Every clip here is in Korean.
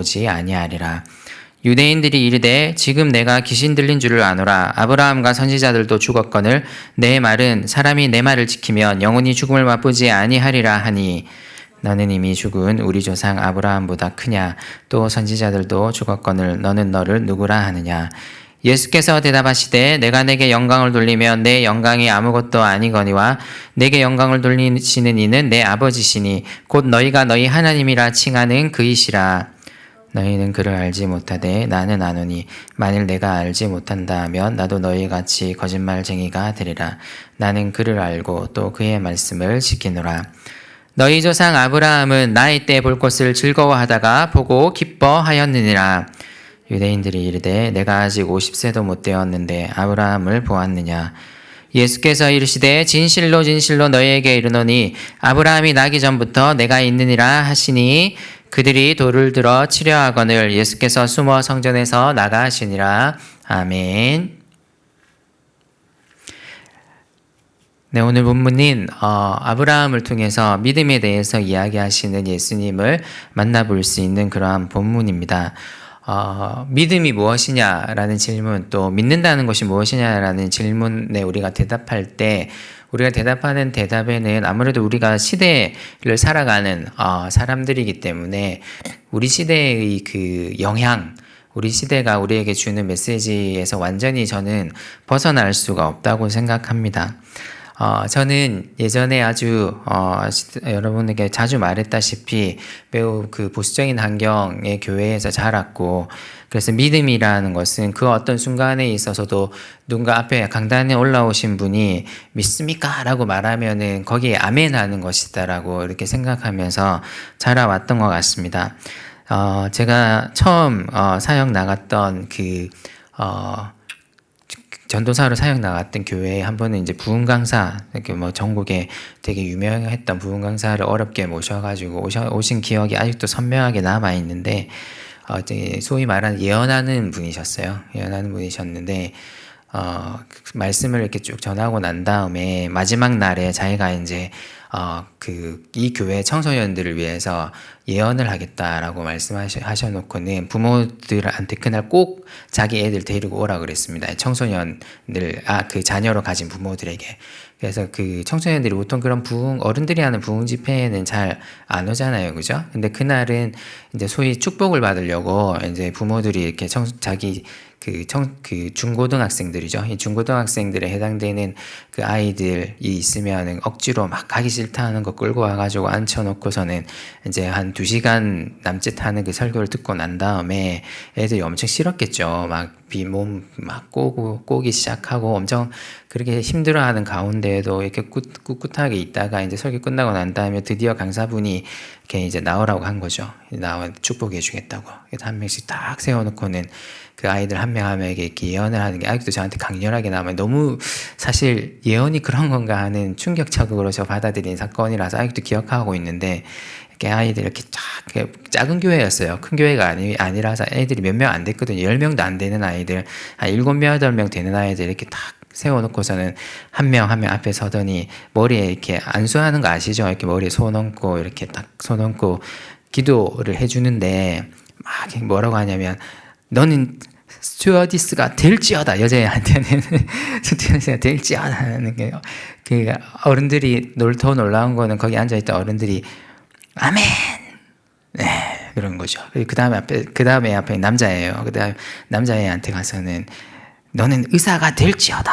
보지 아니하리라. 유대인들이 이르되 지금 내가 귀신 들린 줄을 아노라. 아브라함과 선지자들도 죽었거늘 내 말은 사람이 내 말을 지키면 영원히 죽음을 맛보지 아니하리라 하니 너는 이미 죽은 우리 조상 아브라함보다 크냐? 또 선지자들도 죽었거늘 너는 너를 누구라 하느냐? 예수께서 대답하시되 내가 내게 영광을 돌리면 내 영광이 아무것도 아니거니와 내게 영광을 돌리시는 이는 내 아버지시니 곧 너희가 너희 하나님이라 칭하는 그이시라. 너희는 그를 알지 못하되 나는 아노니 만일 내가 알지 못한다 하면 나도 너희 같이 거짓말쟁이가 되리라. 나는 그를 알고 또 그의 말씀을 지키노라. 너희 조상 아브라함은 나이 때 볼 것을 즐거워하다가 보고 기뻐하였느니라. 유대인들이 이르되 내가 아직 50세도 못 되었는데 아브라함을 보았느냐? 예수께서 이르시되 진실로 진실로 너희에게 이르노니 아브라함이 나기 전부터 내가 있느니라 하시니 그들이 돌을 들어 치려 하거늘 예수께서 숨어 성전에서 나가시니라. 아멘. 네, 오늘 본문인 아브라함을 통해서 믿음에 대해서 이야기하시는 예수님을 만나볼 수 있는 그러한 본문입니다. 믿음이 무엇이냐라는 질문, 또 믿는다는 것이 무엇이냐라는 질문에 우리가 대답할 때 우리가 대답하는 대답에는 아무래도 우리가 시대를 살아가는 사람들이기 때문에 우리 시대의 그 영향, 우리 시대가 우리에게 주는 메시지에서 완전히 저는 벗어날 수가 없다고 생각합니다. 저는 예전에 아주 여러분에게 자주 말했다시피 매우 그 보수적인 환경의 교회에서 자랐고, 그래서 믿음이라는 것은 그 어떤 순간에 있어서도 누군가 앞에 강단에 올라오신 분이 믿습니까? 라고 말하면은 거기에 아멘 하는 것이다라고 이렇게 생각하면서 자라왔던 것 같습니다. 제가 처음 사역 나갔던 전도사로 사역 나갔던 교회에 한 번은 이제 부흥 강사, 이렇게 뭐 전국에 되게 유명했던 부흥 강사를 어렵게 모셔가지고 오신 기억이 아직도 선명하게 남아 있는데, 소위 말하는 예언하는 분이셨어요. 예언하는 분이셨는데, 말씀을 이렇게 쭉 전하고 난 다음에 마지막 날에 자기가 이제 이 교회 청소년들을 위해서 예언을 하겠다라고 말씀하셔놓고는 부모들한테 그날 꼭 자기 애들 데리고 오라 그랬습니다. 청소년들, 그 자녀로 가진 부모들에게. 그래서 그 청소년들이 보통 그런 어른들이 하는 부흥 집회에는 잘 안 오잖아요. 그죠? 근데 그날은 이제 소위 축복을 받으려고 이제 부모들이 이렇게 자기 중고등학생들이죠. 이 중고등학생들에 해당되는 그 아이들이 있으면 억지로 막 가기 싫다 하는 거 끌고 와가지고 앉혀놓고서는 이제 한 2시간 남짓 하는 그 설교를 듣고 난 다음에 애들이 엄청 싫었겠죠. 몸 꼬기 시작하고 엄청 그렇게 힘들어하는 가운데에도 이렇게 꿋꿋하게 있다가 이제 설교 끝나고 난 다음에 드디어 강사분이 이렇게 이제 나오라고 한 거죠. 나와 축복해 주겠다고. 그래서 한 명씩 딱 세워놓고는 그 아이들 한 명 한 명에게 이렇게 예언을 하는 게 아직도 저한테 강렬하게 남아요. 너무 사실 예언이 그런 건가 하는 충격적으로 저 받아들인 사건이라서 아직도 기억하고 있는데, 이렇게 아이들 이렇게 작은 교회였어요. 큰 교회가 아니라서 애들이 몇 명 안 됐거든요. 10명도 안 되는 아이들, 한 7명, 8명 되는 아이들 이렇게 딱 세워놓고서는 한 명 한 명 앞에 서더니 머리에 이렇게 안수하는 거 아시죠? 이렇게 머리에 손 얹고 이렇게 딱 손 얹고 기도를 해주는데 막 뭐라고 하냐면 너는 스튜어디스가 될지어다. 여자애한테는 스튜어디스가 될지어다 하는 게, 그 어른들이 더 놀라운 거는 거기 앉아있던 어른들이 아멘, 네, 그런 거죠. 그 다음에 앞에 남자예요. 그 다음 남자애한테 가서는 너는 의사가 될지어다.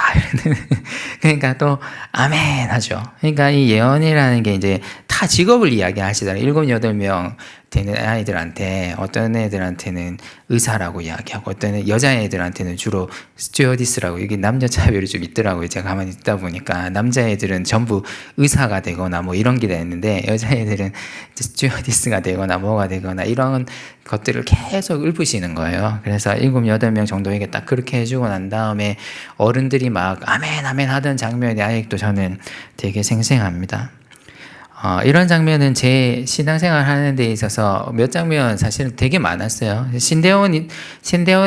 그러니까 또 아멘 하죠. 그러니까 이 예언이라는 게 이제 다 직업을 이야기하시더라고요. 7, 8명 되는 아이들한테, 어떤 애들한테는 의사라고 이야기하고 어떤 여자애들한테는 주로 스튜어디스라고, 이게 남녀 차별이 좀 있더라고요. 제가 가만히 듣다 보니까 남자애들은 전부 의사가 되거나 뭐 이런 게 되는데 여자애들은 스튜어디스가 되거나 뭐가 되거나 이런 것들을 계속 읊으시는 거예요. 그래서 7, 8명 정도에게 딱 그렇게 해주고 난 다음에 어른들이 막 아멘 아멘 하던 장면이 아직도 저는 되게 생생합니다. 이런 장면은 제 신앙생활 하는 데 있어서 몇 장면 사실은 되게 많았어요. 신대원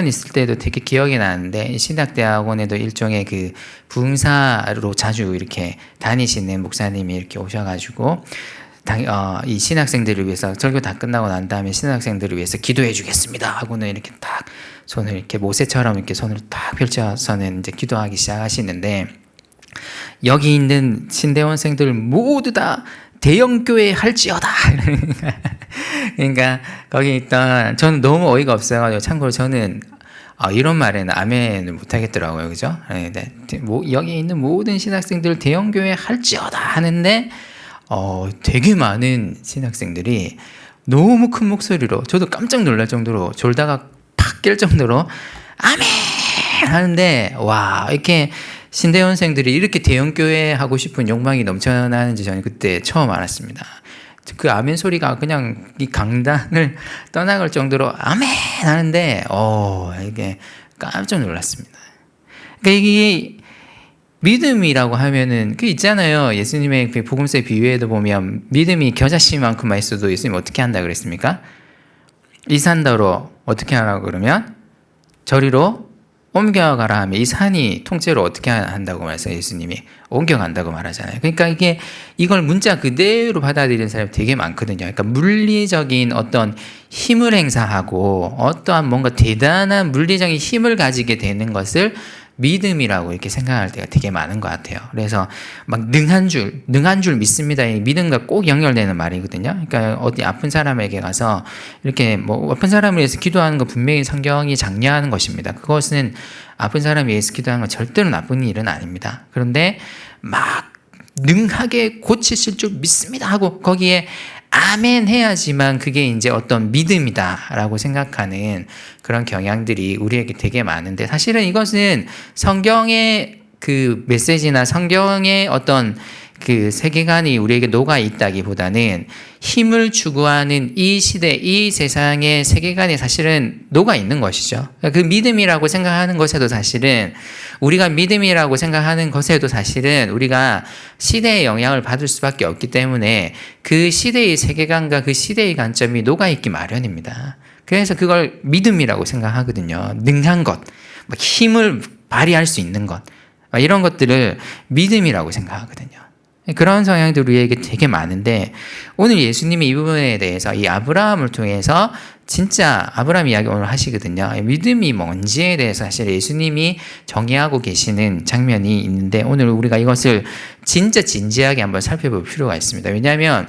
있을 때도 되게 기억이 나는데, 신학대학원에도 일종의 그 부흥사로 자주 이렇게 다니시는 목사님이 이렇게 오셔가지고 이 신학생들을 위해서 설교 다 끝나고 난 다음에 신학생들을 위해서 기도해 주겠습니다 하고는 이렇게 딱 손을 이렇게 모세처럼 이렇게 손을 딱 펼쳐서는 이제 기도하기 시작하시는데, 여기 있는 신대원생들 모두 다 대형교회 할지어다. 그러니까 거기 있던, 저는 너무 어이가 없어가지고, 참고로 저는 이런 말에는 아멘을 못하겠더라고요. 그죠? 네. 여기 있는 모든 신학생들 대형교회 할지어다 하는데, 되게 많은 신학생들이 너무 큰 목소리로, 저도 깜짝 놀랄 정도로, 졸다가 팍 깰 정도로 아멘 하는데, 와, 이렇게 신대원생들이 이렇게 대형교회 하고 싶은 욕망이 넘쳐나는지 저는 그때 처음 알았습니다. 그 아멘 소리가 그냥 이 강단을 떠나갈 정도로 아멘 하는데, 이게 깜짝 놀랐습니다. 그러니까 이게 믿음이라고 하면은 그 있잖아요. 예수님의 그 복음서의 비유에도 보면 믿음이 겨자씨만큼만 있어도 예수님 어떻게 한다 그랬습니까? 이 산더러 어떻게 하라고 그러면 저리로 옮겨가라 하면 이 산이 통째로 어떻게 한다고 말해서 예수님이 옮겨간다고 말하잖아요. 그러니까 이걸 문자 그대로 받아들이는 사람이 되게 많거든요. 그러니까 물리적인 어떤 힘을 행사하고 어떠한 뭔가 대단한 물리적인 힘을 가지게 되는 것을 믿음이라고 이렇게 생각할 때가 되게 많은 것 같아요. 그래서 막 능한 줄 믿습니다. 이 믿음과 꼭 연결되는 말이거든요. 그러니까 어디 아픈 사람에게 가서 이렇게 뭐 아픈 사람을 위해서 기도하는 거 분명히 성경이 장려하는 것입니다. 그것은 아픈 사람을 위해서 기도하는 건 절대로 나쁜 일은 아닙니다. 그런데 막 능하게 고치실 줄 믿습니다 하고 거기에 아멘 해야지만 그게 이제 어떤 믿음이다라고 생각하는 그런 경향들이 우리에게 되게 많은데, 사실은 이것은 성경의 그 메시지나 성경의 어떤 그 세계관이 우리에게 녹아 있다기보다는 힘을 추구하는 이 시대, 이 세상의 세계관이 사실은 녹아 있는 것이죠. 그 믿음이라고 생각하는 것에도 사실은 우리가 믿음이라고 생각하는 것에도 사실은 우리가 시대의 영향을 받을 수밖에 없기 때문에 그 시대의 세계관과 그 시대의 관점이 녹아 있기 마련입니다. 그래서 그걸 믿음이라고 생각하거든요. 능한 것, 힘을 발휘할 수 있는 것, 이런 것들을 믿음이라고 생각하거든요. 그런 성향들이 우리에게 되게 많은데, 오늘 예수님이 이 부분에 대해서 이 아브라함을 통해서 진짜 아브라함 이야기 오늘 하시거든요. 믿음이 뭔지에 대해서 사실 예수님이 정의하고 계시는 장면이 있는데, 오늘 우리가 이것을 진짜 진지하게 한번 살펴볼 필요가 있습니다. 왜냐하면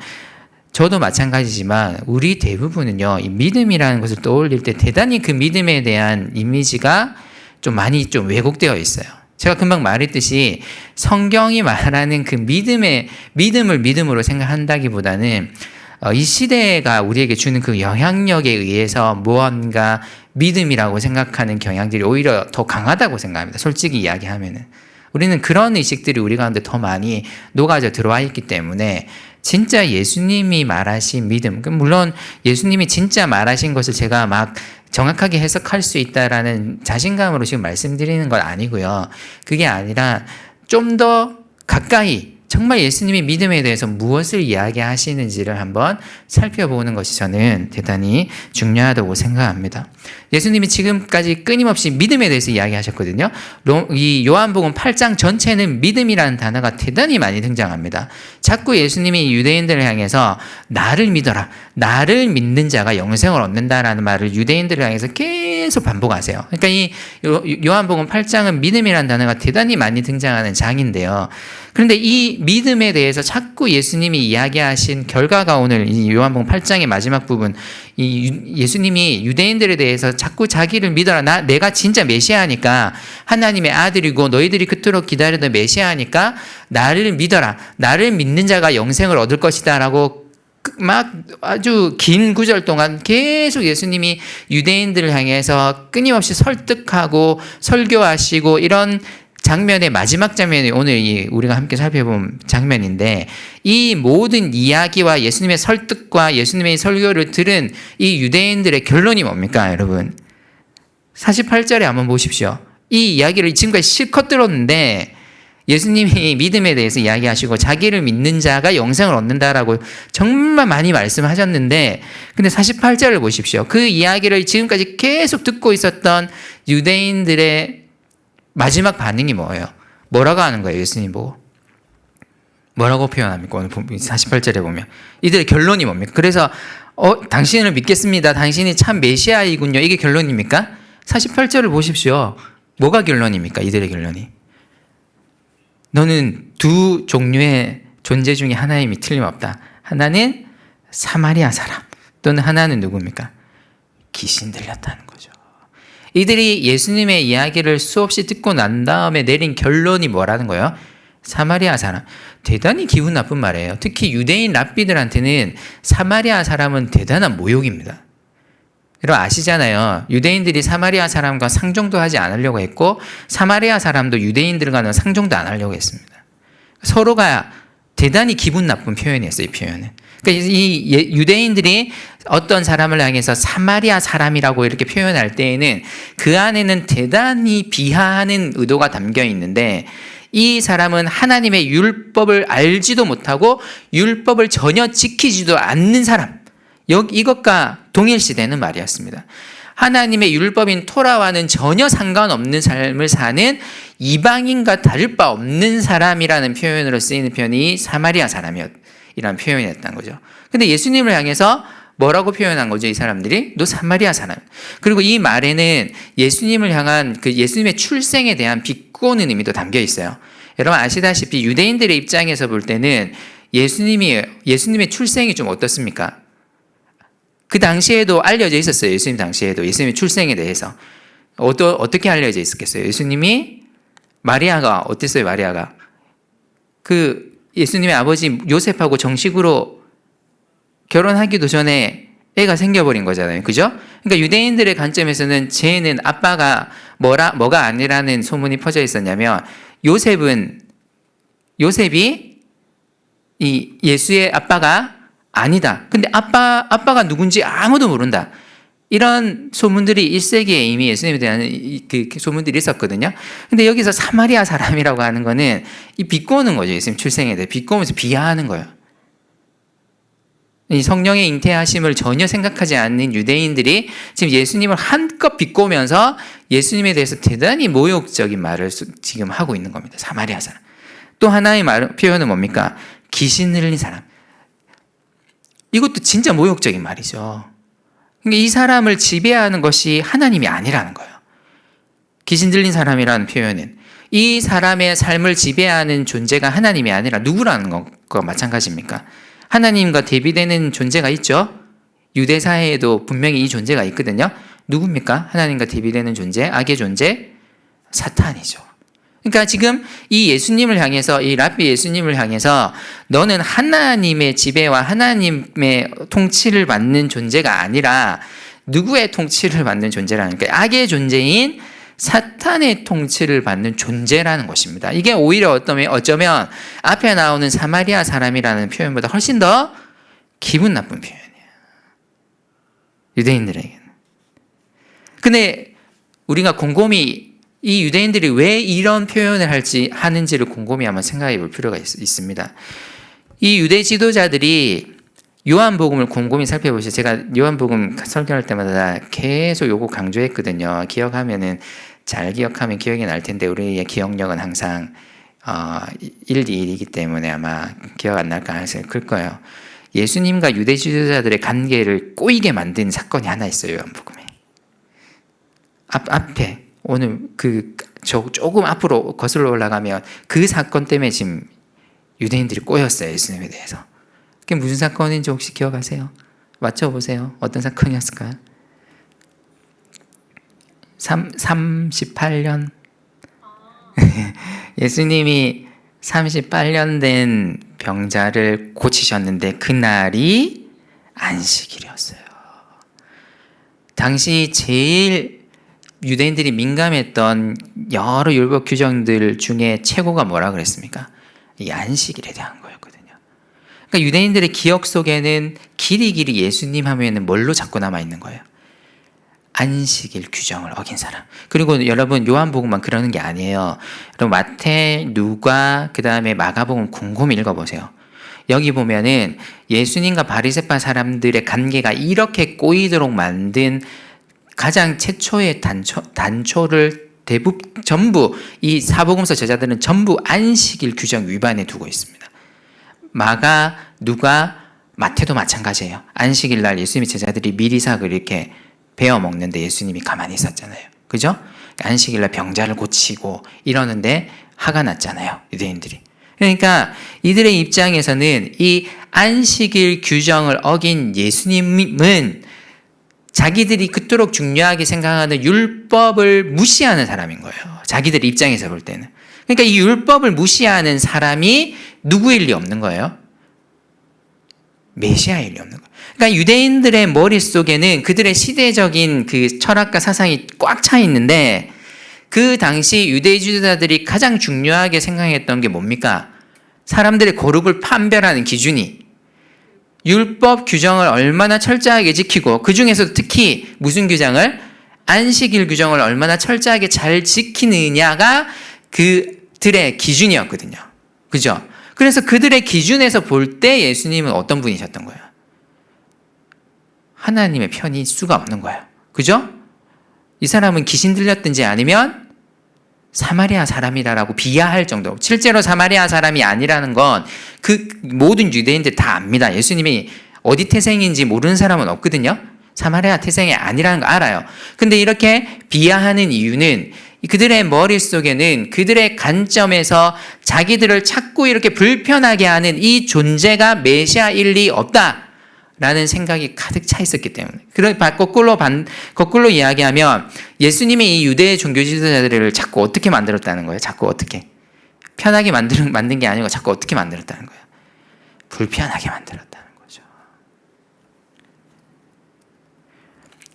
저도 마찬가지지만 우리 대부분은요, 이 믿음이라는 것을 떠올릴 때 대단히 그 믿음에 대한 이미지가 좀 많이 좀 왜곡되어 있어요. 제가 금방 말했듯이 성경이 말하는 그 믿음을 믿음으로 생각한다기보다는 이 시대가 우리에게 주는 그 영향력에 의해서 무언가 믿음이라고 생각하는 경향들이 오히려 더 강하다고 생각합니다. 솔직히 이야기하면은. 우리는 그런 의식들이 우리 가운데 더 많이 녹아져 들어와 있기 때문에 진짜 예수님이 말하신 믿음, 물론 예수님이 진짜 말하신 것을 제가 막 정확하게 해석할 수 있다라는 자신감으로 지금 말씀드리는 건 아니고요. 그게 아니라 좀 더 가까이 정말 예수님이 믿음에 대해서 무엇을 이야기하시는지를 한번 살펴보는 것이 저는 대단히 중요하다고 생각합니다. 예수님이 지금까지 끊임없이 믿음에 대해서 이야기하셨거든요. 이 요한복음 8장 전체는 믿음이라는 단어가 대단히 많이 등장합니다. 자꾸 예수님이 유대인들을 향해서 나를 믿어라, 나를 믿는 자가 영생을 얻는다라는 말을 유대인들을 향해서 계속 반복하세요. 그러니까 이 요한복음 8장은 믿음이라는 단어가 대단히 많이 등장하는 장인데요. 그런데 이 믿음에 대해서 자꾸 예수님이 이야기하신 결과가 오늘 이 요한복음 8장의 마지막 부분, 이 예수님이 유대인들에 대해서 자꾸 자기를 믿어라, 내가 진짜 메시아니까, 하나님의 아들이고 너희들이 그토록 기다리던 메시아니까 나를 믿어라, 나를 믿는 자가 영생을 얻을 것이다 라고 막 아주 긴 구절 동안 계속 예수님이 유대인들을 향해서 끊임없이 설득하고 설교하시고, 이런 장면의 마지막 장면이 오늘 우리가 함께 살펴본 장면인데, 이 모든 이야기와 예수님의 설득과 예수님의 설교를 들은 이 유대인들의 결론이 뭡니까, 여러분? 48절에 한번 보십시오. 이 이야기를 지금까지 실컷 들었는데 예수님이 믿음에 대해서 이야기하시고 자기를 믿는 자가 영생을 얻는다라고 정말 많이 말씀하셨는데, 근데 48절을 보십시오. 그 이야기를 지금까지 계속 듣고 있었던 유대인들의 마지막 반응이 뭐예요? 뭐라고 하는 거예요, 예수님 보고? 뭐라고 표현합니까? 오늘 48절에 보면 이들의 결론이 뭡니까? 그래서 당신을 믿겠습니다. 당신이 참 메시아이군요. 이게 결론입니까? 48절을 보십시오. 뭐가 결론입니까? 이들의 결론이. 너는 두 종류의 존재 중에 하나임이 틀림없다. 하나는 사마리아 사람, 또는 하나는 누굽니까? 귀신 들렸다는 거죠. 이들이 예수님의 이야기를 수없이 듣고 난 다음에 내린 결론이 뭐라는 거예요? 사마리아 사람. 대단히 기분 나쁜 말이에요. 특히 유대인 랍비들한테는 사마리아 사람은 대단한 모욕입니다. 여러분 아시잖아요. 유대인들이 사마리아 사람과 상종도 하지 않으려고 했고, 사마리아 사람도 유대인들과는 상종도 안 하려고 했습니다. 서로가 대단히 기분 나쁜 표현이었어요, 이 표현은. 그러니까 이 유대인들이 어떤 사람을 향해서 사마리아 사람이라고 이렇게 표현할 때에는 그 안에는 대단히 비하하는 의도가 담겨 있는데, 이 사람은 하나님의 율법을 알지도 못하고 율법을 전혀 지키지도 않는 사람, 이것과 동일시되는 말이었습니다. 하나님의 율법인 토라와는 전혀 상관없는 삶을 사는 이방인과 다를 바 없는 사람이라는 표현으로 쓰이는 표현이 사마리아 사람이라는 표현이었던 거죠. 근데 예수님을 향해서 뭐라고 표현한 거죠? 이 사람들이? 너 사마리아 사람. 그리고 이 말에는 예수님을 향한 그 예수님의 출생에 대한 비꼬는 의미도 담겨 있어요. 여러분 아시다시피 유대인들의 입장에서 볼 때는 예수님의 출생이 좀 어떻습니까? 그 당시에도 알려져 있었어요. 예수님 당시에도 예수님의 출생에 대해서 어떻게 알려져 있었겠어요? 예수님이 마리아가 어땠어요? 마리아가 그 예수님의 아버지 요셉하고 정식으로 결혼하기도 전에 애가 생겨버린 거잖아요. 그죠? 그러니까 유대인들의 관점에서는 쟤는 아빠가 뭐가 아니라는 소문이 퍼져 있었냐면, 요셉이 이 예수의 아빠가 아니다. 근데 아빠가 누군지 아무도 모른다. 이런 소문들이 1세기에 이미 예수님에 대한 그 소문들이 있었거든요. 근데 여기서 사마리아 사람이라고 하는 거는 이 비꼬는 거죠. 예수님 출생에 대해 비꼬면서 비하하는 거예요. 이 성령의 잉태하심을 전혀 생각하지 않는 유대인들이 지금 예수님을 한껏 비꼬면서 예수님에 대해서 대단히 모욕적인 말을 지금 하고 있는 겁니다. 사마리아 사람. 또 하나의 표현은 뭡니까? 귀신 들린 사람. 이것도 진짜 모욕적인 말이죠. 그러니까 이 사람을 지배하는 것이 하나님이 아니라는 거예요. 귀신 들린 사람이라는 표현은 이 사람의 삶을 지배하는 존재가 하나님이 아니라 누구라는 것과 마찬가지입니까? 하나님과 대비되는 존재가 있죠. 유대 사회에도 분명히 이 존재가 있거든요. 누굽니까? 하나님과 대비되는 존재, 악의 존재, 사탄이죠. 그러니까 지금 이 예수님을 향해서, 이 랍비 예수님을 향해서 너는 하나님의 지배와 하나님의 통치를 받는 존재가 아니라 누구의 통치를 받는 존재라는 거예요? 악의 존재인 사탄의 통치를 받는 존재라는 것입니다. 이게 오히려 어쩌면 앞에 나오는 사마리아 사람이라는 표현보다 훨씬 더 기분 나쁜 표현이에요. 유대인들에게는. 근데 우리가 곰곰이 이 유대인들이 왜 이런 표현을 하는지를 곰곰이 한번 생각해 볼 필요가 있습니다. 이 유대 지도자들이 요한복음을 곰곰이 살펴보시죠. 제가 요한복음 설교할 때마다 계속 요거 강조했거든요. 잘 기억하면 기억이 날 텐데 우리의 기억력은 항상 1대 1이기 때문에 아마 기억 안 날 가능성이 클 거예요. 예수님과 유대 지도자들의 관계를 꼬이게 만든 사건이 하나 있어요. 요한복음에. 앞에 오늘 조금 앞으로 거슬러 올라가면 그 사건 때문에 지금 유대인들이 꼬였어요. 예수님에 대해서. 그게 무슨 사건인지 혹시 기억하세요? 맞춰보세요. 어떤 사건이었을까요? 38년 예수님이 38년 된 병자를 고치셨는데 그날이 안식일이었어요. 당시 제일 유대인들이 민감했던 여러 율법 규정들 중에 최고가 뭐라 그랬습니까? 이 안식일에 대한 거였거든요. 그러니까 유대인들의 기억 속에는 길이 예수님 하면은 뭘로 자꾸 남아있는 거예요? 안식일 규정을 어긴 사람. 그리고 여러분 요한복음만 그러는 게 아니에요. 여러분 마태, 누가, 그 다음에 마가복음 곰곰이 읽어보세요. 여기 보면은 예수님과 바리새파 사람들의 관계가 이렇게 꼬이도록 만든 가장 최초의 단초를 전부 이 사복음서 저자들은 전부 안식일 규정 위반에 두고 있습니다. 마가, 누가, 마태도 마찬가지예요. 안식일 날 예수님의 제자들이 미리삭을 이렇게 베어 먹는데 예수님이 가만히 있었잖아요. 그죠? 안식일 날 병자를 고치고 이러는데 화가 났잖아요. 유대인들이. 그러니까 이들의 입장에서는 이 안식일 규정을 어긴 예수님은 자기들이 그토록 중요하게 생각하는 율법을 무시하는 사람인 거예요. 자기들 입장에서 볼 때는. 그러니까 이 율법을 무시하는 사람이 누구일 리 없는 거예요? 메시아일 리 없는 거예요. 그러니까 유대인들의 머릿속에는 그들의 시대적인 그 철학과 사상이 꽉 차 있는데 그 당시 유대주의자들이 가장 중요하게 생각했던 게 뭡니까? 사람들의 거룩을 판별하는 기준이 율법 규정을 얼마나 철저하게 지키고 그 중에서도 특히 무슨 규정을? 안식일 규정을 얼마나 철저하게 잘 지키느냐가 그들의 기준이었거든요. 그죠? 그래서 그들의 기준에서 볼 때 예수님은 어떤 분이셨던 거예요? 하나님의 편일 수가 없는 거예요. 그죠? 이 사람은 귀신 들렸든지 아니면 사마리아 사람이다라고 비하할 정도. 실제로 사마리아 사람이 아니라는 건 그 모든 유대인들 다 압니다. 예수님이 어디 태생인지 모르는 사람은 없거든요. 사마리아 태생이 아니라는 거 알아요. 근데 이렇게 비하하는 이유는 그들의 머릿속에는 그들의 관점에서 자기들을 자꾸 이렇게 불편하게 하는 이 존재가 메시아일 리 없다라는 생각이 가득 차 있었기 때문에. 거꾸로 이야기하면 예수님이 이 유대 종교 지도자들을 자꾸 어떻게 만들었다는 거예요? 자꾸 어떻게? 편하게 만든 게 아니고 자꾸 어떻게 만들었다는 거예요? 불편하게 만들었다는 거죠.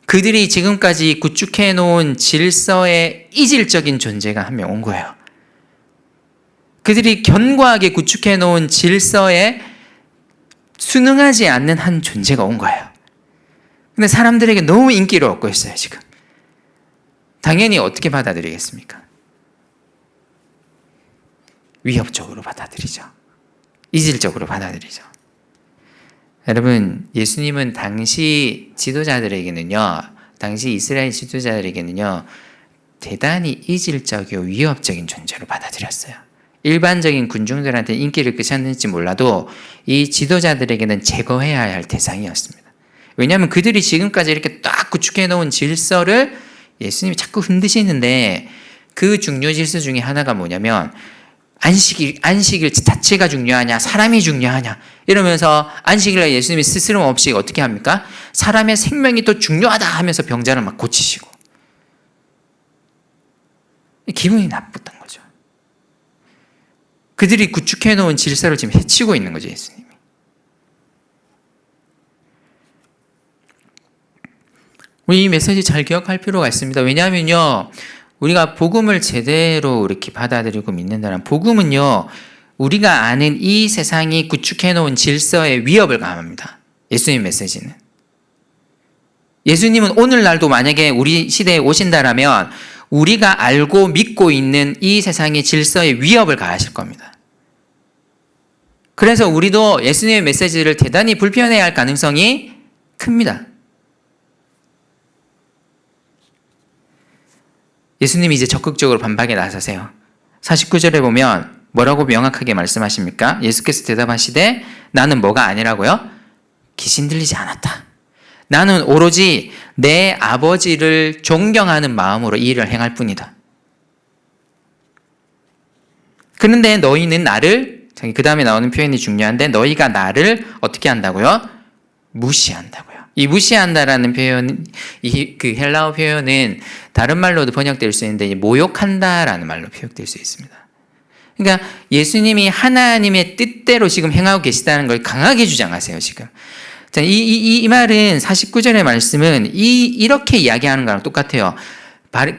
그들이 지금까지 구축해 놓은 질서의 이질적인 존재가 한 명 온 거예요. 그들이 견고하게 구축해 놓은 질서에 순응하지 않는 한 존재가 온 거예요. 근데 사람들에게 너무 인기를 얻고 있어요, 지금. 당연히 어떻게 받아들이겠습니까? 위협적으로 받아들이죠. 이질적으로 받아들이죠. 여러분, 예수님은 당시 지도자들에게는요, 당시 이스라엘 지도자들에게는요, 대단히 이질적이고 위협적인 존재로 받아들였어요. 일반적인 군중들한테 인기를 끄셨는지 몰라도 이 지도자들에게는 제거해야 할 대상이었습니다. 왜냐하면 그들이 지금까지 이렇게 딱 구축해 놓은 질서를 예수님이 자꾸 흔드시는데 그 중요 질서 중에 하나가 뭐냐면 안식일 자체가 중요하냐 사람이 중요하냐 이러면서 안식일날 예수님이 스스럼 없이 어떻게 합니까? 사람의 생명이 더 중요하다 하면서 병자를 막 고치시고 기분이 나빴던 거죠. 그들이 구축해 놓은 질서를 지금 해치고 있는 거죠, 예수님이. 우리 이 메시지 잘 기억할 필요가 있습니다. 왜냐하면요, 우리가 복음을 제대로 이렇게 받아들이고 믿는다면 복음은요, 우리가 아는 이 세상이 구축해 놓은 질서에 위협을 가합니다. 예수님 메시지는. 예수님은 오늘날도 만약에 우리 시대에 오신다라면 우리가 알고 믿고 있는 이 세상의 질서에 위협을 가하실 겁니다. 그래서 우리도 예수님의 메시지를 대단히 불편해야 할 가능성이 큽니다. 예수님이 이제 적극적으로 반박에 나서세요. 49절에 보면 뭐라고 명확하게 말씀하십니까? 예수께서 대답하시되 나는 뭐가 아니라고요? 귀신 들리지 않았다. 나는 오로지 내 아버지를 존경하는 마음으로 이 일을 행할 뿐이다. 그런데 너희는 나를, 그 다음에 나오는 표현이 중요한데 너희가 나를 어떻게 한다고요? 무시한다고요. 이 무시한다라는 표현, 그 헬라어 표현은 다른 말로도 번역될 수 있는데 모욕한다라는 말로 표현될 수 있습니다. 그러니까 예수님이 하나님의 뜻대로 지금 행하고 계시다는 걸 강하게 주장하세요, 지금. 자, 이 말은 49절의 말씀은 이렇게 이야기하는 거랑 똑같아요.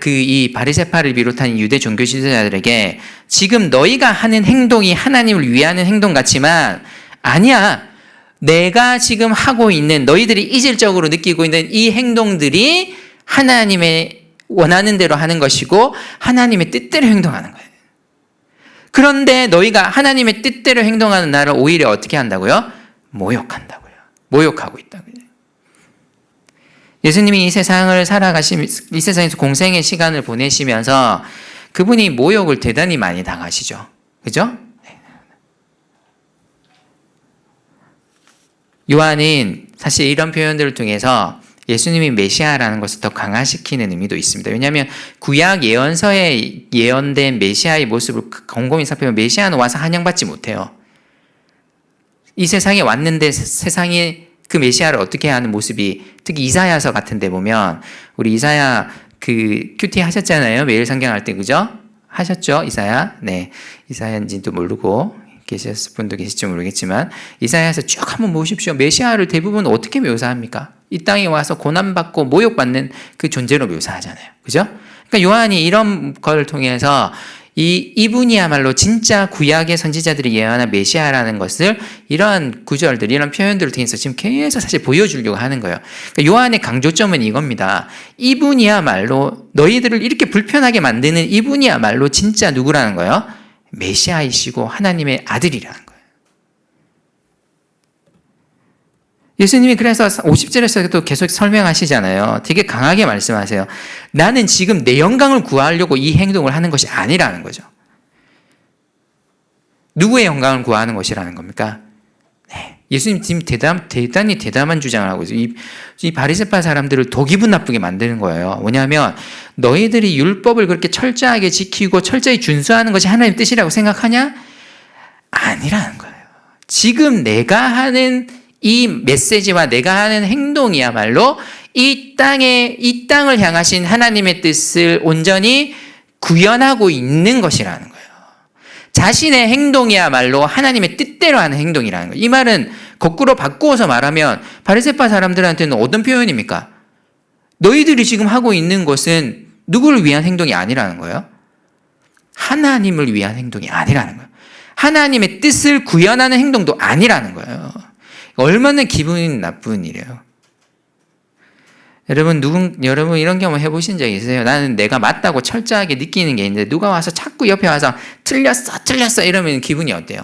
이 바리새파를 비롯한 유대 종교 지도자들에게 지금 너희가 하는 행동이 하나님을 위하는 행동 같지만 아니야. 내가 지금 하고 있는 너희들이 이질적으로 느끼고 있는 이 행동들이 하나님의 원하는 대로 하는 것이고 하나님의 뜻대로 행동하는 거예요. 그런데 너희가 하나님의 뜻대로 행동하는 나를 오히려 어떻게 한다고요? 모욕한다고요. 모욕하고 있다고요. 예수님이 이 세상에서 공생의 시간을 보내시면서 그분이 모욕을 대단히 많이 당하시죠. 그죠? 요한은 사실 이런 표현들을 통해서 예수님이 메시아라는 것을 더 강화시키는 의미도 있습니다. 왜냐하면 구약 예언서에 예언된 메시아의 모습을 곰곰이 살펴보면 메시아는 와서 환영받지 못해요. 이 세상에 왔는데 세상이 그 메시아를 어떻게 하는 모습이, 특히 이사야서 같은 데 보면, 우리 이사야 그 큐티 하셨잖아요. 매일 성경할 때, 그죠? 하셨죠? 이사야? 네. 이사야인지도 모르고 계셨을 분도 계실지 모르겠지만, 이사야에서 쭉 한번 보십시오. 메시아를 대부분 어떻게 묘사합니까? 이 땅에 와서 고난받고 모욕받는 그 존재로 묘사하잖아요. 그죠? 그러니까 요한이 이런 걸 통해서 이분이야말로 진짜 구약의 선지자들이 예언한 메시아라는 것을 이런 구절들, 이런 표현들을 통해서 지금 계속 사실 보여주려고 하는 거예요. 그러니까 요한의 강조점은 이겁니다. 이분이야말로 너희들을 이렇게 불편하게 만드는 이분이야말로 진짜 누구라는 거예요? 메시아이시고 하나님의 아들이라는 거예요. 예수님이 그래서 50절에서도 계속 설명하시잖아요. 되게 강하게 말씀하세요. 나는 지금 내 영광을 구하려고 이 행동을 하는 것이 아니라는 거죠. 누구의 영광을 구하는 것이라는 겁니까? 네. 예수님 지금 대단히 대담한 주장을 하고 있어요. 이 바리새파 사람들을 더 기분 나쁘게 만드는 거예요. 뭐냐면 너희들이 율법을 그렇게 철저하게 지키고 철저히 준수하는 것이 하나님의 뜻이라고 생각하냐? 아니라는 거예요. 지금 내가 하는 이 메시지와 내가 하는 행동이야말로 이 땅을 향하신 하나님의 뜻을 온전히 구현하고 있는 것이라는 거예요. 자신의 행동이야말로 하나님의 뜻대로 하는 행동이라는 거예요. 이 말은 거꾸로 바꾸어서 말하면 바리새파 사람들한테는 어떤 표현입니까? 너희들이 지금 하고 있는 것은 누구를 위한 행동이 아니라는 거예요. 하나님을 위한 행동이 아니라는 거예요. 하나님의 뜻을 구현하는 행동도 아니라는 거예요. 얼마나 기분이 나쁜 일이에요. 여러분 이런 경험 해보신 적 있으세요? 나는 내가 맞다고 철저하게 느끼는 게 있는데 누가 와서 자꾸 옆에 와서 틀렸어 이러면 기분이 어때요?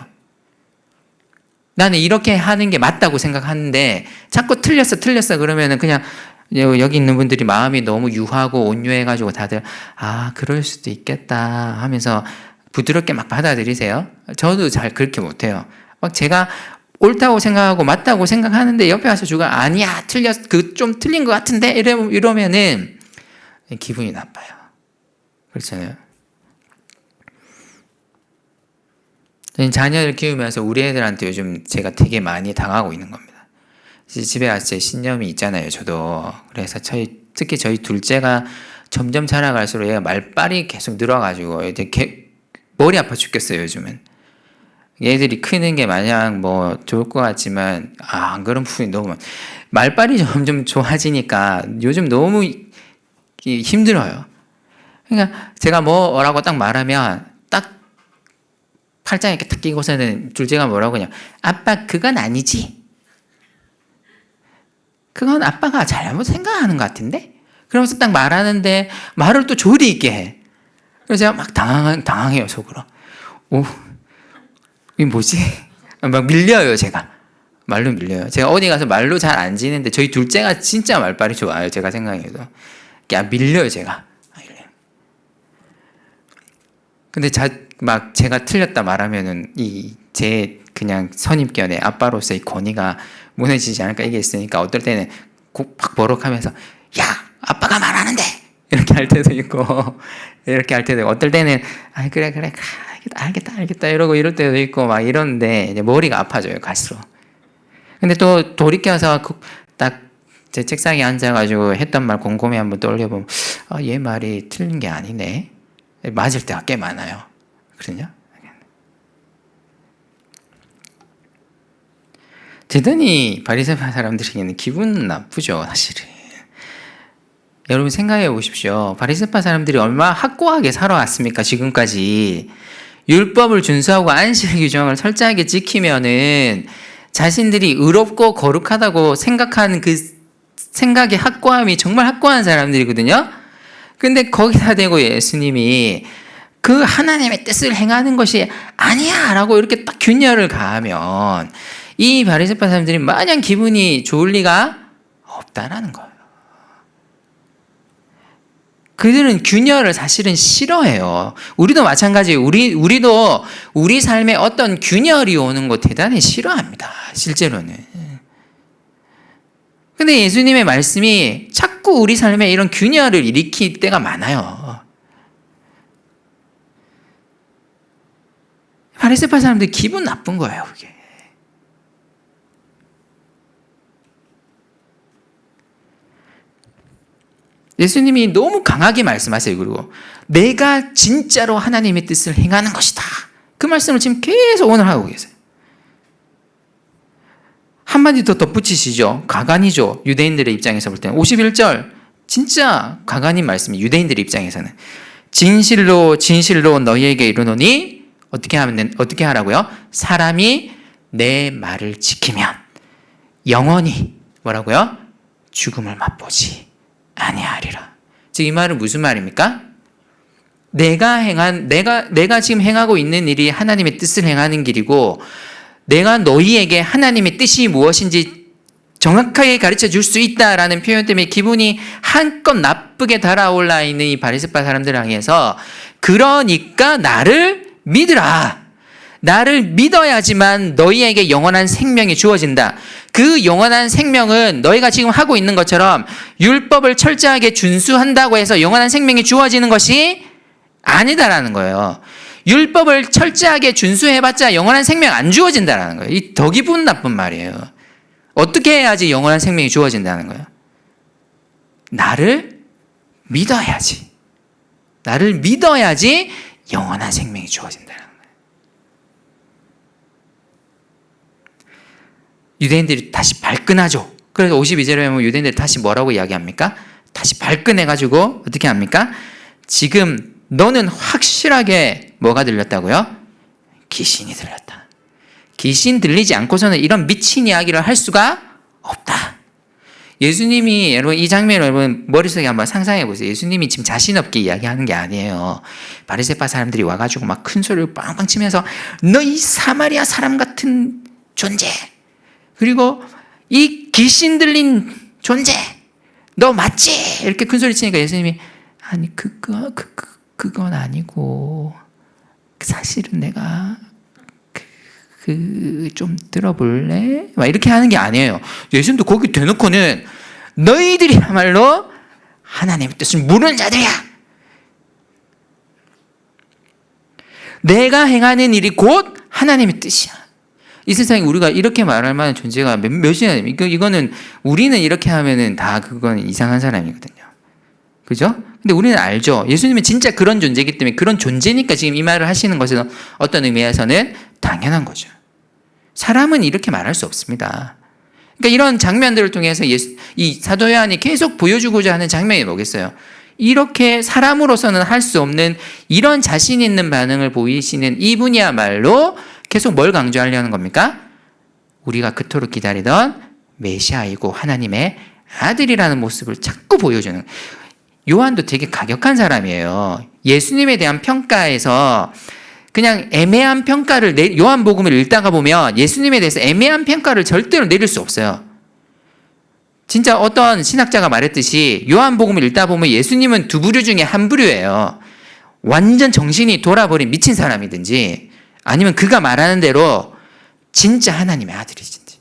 나는 이렇게 하는 게 맞다고 생각하는데 자꾸 틀렸어 그러면은 그냥 여기 있는 분들이 마음이 너무 유하고 온유해가지고 다들 그럴 수도 있겠다 하면서 부드럽게 막 받아들이세요. 저도 잘 그렇게 못해요. 막 제가 옳다고 생각하고 맞다고 생각하는데 옆에 와서 아니야 좀 틀린 것 같은데 이러면은 기분이 나빠요. 그렇잖아요. 자녀를 키우면서 우리 애들한테 요즘 제가 되게 많이 당하고 있는 겁니다. 집에 와서 신념이 있잖아요. 저도. 그래서 특히 저희 둘째가 점점 자라갈수록 얘가 말빨이 계속 늘어가지고 머리 아파 죽겠어요. 요즘은. 얘들이 크는 게 마냥 좋을 것 같지만 안 그런 부분이 너무 많아요. 말빨이 점점 좋아지니까 요즘 너무 힘들어요. 그러니까 제가 뭐라고 딱 말하면 딱 팔짱 이렇게 딱 끼고서는 둘째가 뭐라고 그냥 아빠 그건 아니지. 그건 아빠가 잘못 생각하는 것 같은데? 그러면서 딱 말하는데 말을 또 조리 있게 해. 그래서 제가 막 당황해요 속으로. 이게 뭐지? 막 밀려요, 제가. 말로 밀려요. 제가 어디 가서 말로 잘 안 지는데 저희 둘째가 진짜 말빨이 좋아요, 제가 생각해도. 밀려요, 제가. 근데 막 제가 틀렸다 말하면은 제 그냥 선입견에 아빠로서의 권위가 무너지지 않을까 이게 있으니까 어떨 때는 팍 버럭하면서 야, 아빠가 말하는데! 이렇게 할 때도 있고, 이렇게 할 때도 있고, 어떨 때는 그래. 알겠다 이러고 이럴 때도 있고 막 이러는데 이제 머리가 아파져요 갈수록. 근데 또 돌이켜서 딱 제 책상에 앉아가지고 했던 말 곰곰이 한번 떠올려보면 얘 말이 틀린 게 아니네. 맞을 때가 꽤 많아요. 그러냐? 대단히 바리새파 사람들에게는 기분 나쁘죠 사실은. 여러분 생각해 보십시오. 바리새파 사람들이 얼마나 확고하게 살아왔습니까 지금까지. 율법을 준수하고 안식일 규정을 철저하게 지키면은 자신들이 의롭고 거룩하다고 생각하는 그 생각의 확고함이 정말 확고한 사람들이거든요. 근데 거기다 대고 예수님이 그 하나님의 뜻을 행하는 것이 아니야 라고 이렇게 딱 균열을 가하면 이 바리새파 사람들이 마냥 기분이 좋을 리가 없다라는 거예요. 그들은 균열을 사실은 싫어해요. 우리도 마찬가지예요. 우리도 우리 삶에 어떤 균열이 오는 거 대단히 싫어합니다. 실제로는. 근데 예수님의 말씀이 자꾸 우리 삶에 이런 균열을 일으킬 때가 많아요. 바리새파 사람들 기분 나쁜 거예요, 그게. 예수님이 너무 강하게 말씀하세요. 그리고 내가 진짜로 하나님의 뜻을 행하는 것이다. 그 말씀을 지금 계속 오늘 하고 계세요. 한마디 더 덧붙이시죠. 가관이죠. 유대인들의 입장에서 볼 때는 51절 진짜 가관인 말씀이 유대인들의 입장에서는 진실로 진실로 너희에게 이르노니 어떻게 하라고요? 사람이 내 말을 지키면 영원히 뭐라고요? 죽음을 맛보지 아니하리라. 즉 이 말은 무슨 말입니까? 내가 지금 행하고 있는 일이 하나님의 뜻을 행하는 길이고 내가 너희에게 하나님의 뜻이 무엇인지 정확하게 가르쳐 줄 수 있다라는 표현 때문에 기분이 한껏 나쁘게 달아올라 있는 이 바리새파 사람들 향해서 그러니까 나를 믿으라. 나를 믿어야지만 너희에게 영원한 생명이 주어진다. 그 영원한 생명은 너희가 지금 하고 있는 것처럼 율법을 철저하게 준수한다고 해서 영원한 생명이 주어지는 것이 아니다라는 거예요. 율법을 철저하게 준수해봤자 영원한 생명 안 주어진다라는 거예요. 이 더 기분 나쁜 말이에요. 어떻게 해야지 영원한 생명이 주어진다는 거예요? 나를 믿어야지. 나를 믿어야지 영원한 생명이 주어진다는 거예요. 유대인들이 다시 발끈하죠. 그래서 52절에 보면 유대인들이 다시 뭐라고 이야기합니까? 다시 발끈해가지고 어떻게 합니까? 지금 너는 확실하게 뭐가 들렸다고요? 귀신이 들렸다. 귀신 들리지 않고서는 이런 미친 이야기를 할 수가 없다. 예수님이 여러분 이 장면을 여러분 머릿속에 한번 상상해 보세요. 예수님이 지금 자신 없게 이야기하는 게 아니에요. 바리새파 사람들이 와가지고 막 큰 소리를 빵빵 치면서 너 이 사마리아 사람 같은 존재, 그리고 이 귀신 들린 존재, 너 맞지? 이렇게 큰 소리 치니까 예수님이 아니 그건 아니고 사실은 내가 좀 들어볼래? 막 이렇게 하는 게 아니에요. 예수님도 거기 대놓고는 너희들이야말로 하나님의 뜻을 모르는 자들이야. 내가 행하는 일이 곧 하나님의 뜻이야. 이 세상에 우리가 이렇게 말할 만한 존재가 몇이나 됩니까? 이거는 우리는 이렇게 하면은 다 그건 이상한 사람이거든요. 그죠? 근데 우리는 알죠. 예수님은 진짜 그런 존재이기 때문에 그런 존재니까 지금 이 말을 하시는 것은 어떤 의미에서는 당연한 거죠. 사람은 이렇게 말할 수 없습니다. 그러니까 이런 장면들을 통해서 이 사도 요한이 계속 보여주고자 하는 장면이 뭐겠어요? 이렇게 사람으로서는 할 수 없는 이런 자신 있는 반응을 보이시는 이분이야말로 계속 뭘 강조하려는 겁니까? 우리가 그토록 기다리던 메시아이고 하나님의 아들이라는 모습을 자꾸 보여주는. 요한도 되게 가격한 사람이에요. 예수님에 대한 평가에서 그냥 애매한 평가를 요한복음을 읽다가 보면 예수님에 대해서 애매한 평가를 절대로 내릴 수 없어요. 진짜 어떤 신학자가 말했듯이 요한복음을 읽다 보면 예수님은 두 부류 중에 한 부류예요. 완전 정신이 돌아버린 미친 사람이든지 아니면 그가 말하는 대로 진짜 하나님의 아들이든지.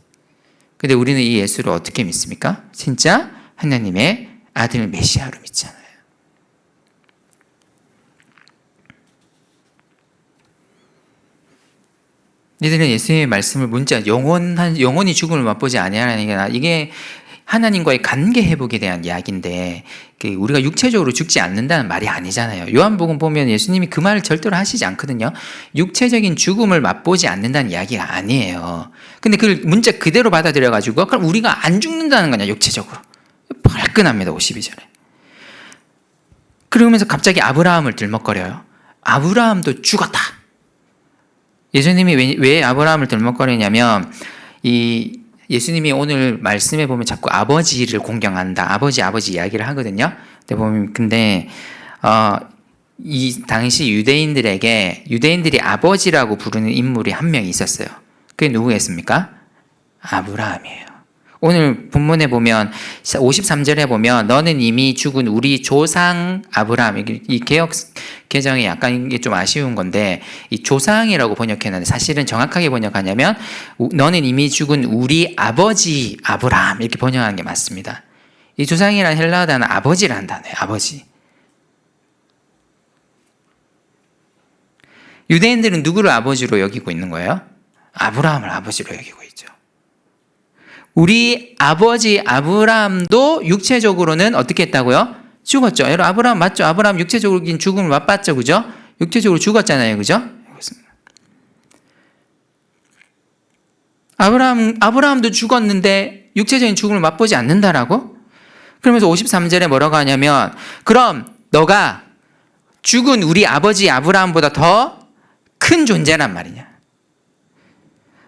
근데 우리는 이 예수를 어떻게 믿습니까? 진짜 하나님의 아들 메시아로 믿잖아요. 너희들은 예수님의 말씀을 문자 영원히 죽음을 맛보지 아니하라는 게 이게 하나님과의 관계 회복에 대한 이야기인데 우리가 육체적으로 죽지 않는다는 말이 아니잖아요. 요한복음 보면 예수님이 그 말을 절대로 하시지 않거든요. 육체적인 죽음을 맛보지 않는다는 이야기가 아니에요. 근데 그걸 문자 그대로 받아들여가지고 그럼 우리가 안 죽는다는 거냐 육체적으로. 발끈합니다. 52절에. 그러면서 갑자기 아브라함을 들먹거려요. 아브라함도 죽었다. 예수님이 왜 아브라함을 들먹거리냐면 예수님이 오늘 말씀에 보면 자꾸 아버지를 공경한다. 아버지 이야기를 하거든요. 근데 이 당시 유대인들이 아버지라고 부르는 인물이 한 명 있었어요. 그게 누구였습니까? 아브라함이에요. 오늘 본문에 보면 53절에 보면 너는 이미 죽은 우리 조상 아브라함, 이 개역 개정이 약간 이게 좀 아쉬운 건데 이 조상이라고 번역해놨는데 사실은 정확하게 번역하냐면 너는 이미 죽은 우리 아버지 아브라함 이렇게 번역하는 게 맞습니다. 이 조상이라는 헬라어 단어는 아버지라는 단어예요. 아버지. 유대인들은 누구를 아버지로 여기고 있는 거예요? 아브라함을 아버지로 여기고 있죠. 우리 아버지 아브라함도 육체적으로는 어떻게 했다고요? 죽었죠. 여러분 아브라함 맞죠? 아브라함 육체적으로 죽음을 맛봤죠. 그죠? 육체적으로 죽었잖아요. 그죠? 아브라함도 죽었는데 육체적인 죽음을 맛보지 않는다라고? 그러면서 53절에 뭐라고 하냐면 그럼 너가 죽은 우리 아버지 아브라함보다 더 큰 존재란 말이냐.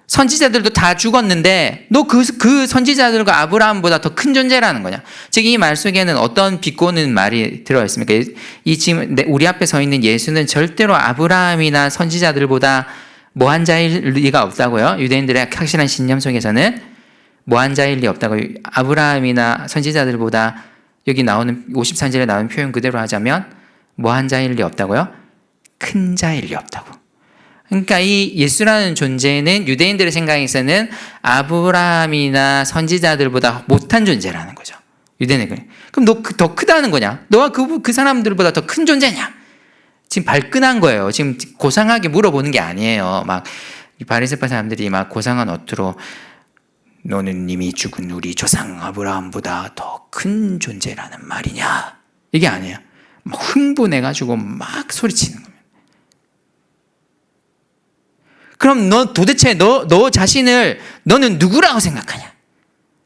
선지자들도 다 죽었는데 너 그 선지자들과 아브라함보다 더 큰 존재라는 거냐. 즉 이 말 속에는 어떤 비꼬는 말이 들어있습니까? 이 지금 우리 앞에 서 있는 예수는 절대로 아브라함이나 선지자들보다 뭐한 자일 리가 없다고요. 유대인들의 확실한 신념 속에서는 뭐한 자일 리 없다고. 아브라함이나 선지자들보다 여기 나오는 53절에 나오는 표현 그대로 하자면 뭐한 자일 리 없다고요? 큰 자일 리 없다고. 그러니까 이 예수라는 존재는 유대인들의 생각에서는 아브라함이나 선지자들보다 못한 존재라는 거죠. 유대인은 그래. 그럼 너 더 크다는 거냐? 너가 그 사람들보다 더 큰 존재냐? 지금 발끈한 거예요. 지금 고상하게 물어보는 게 아니에요. 막 바리새파 사람들이 막 고상한 어투로 너는 이미 죽은 우리 조상 아브라함보다 더 큰 존재라는 말이냐? 이게 아니에요. 막 흥분해가지고 막 소리치는 거예요. 그럼 너 도대체 너 자신을 너는 누구라고 생각하냐?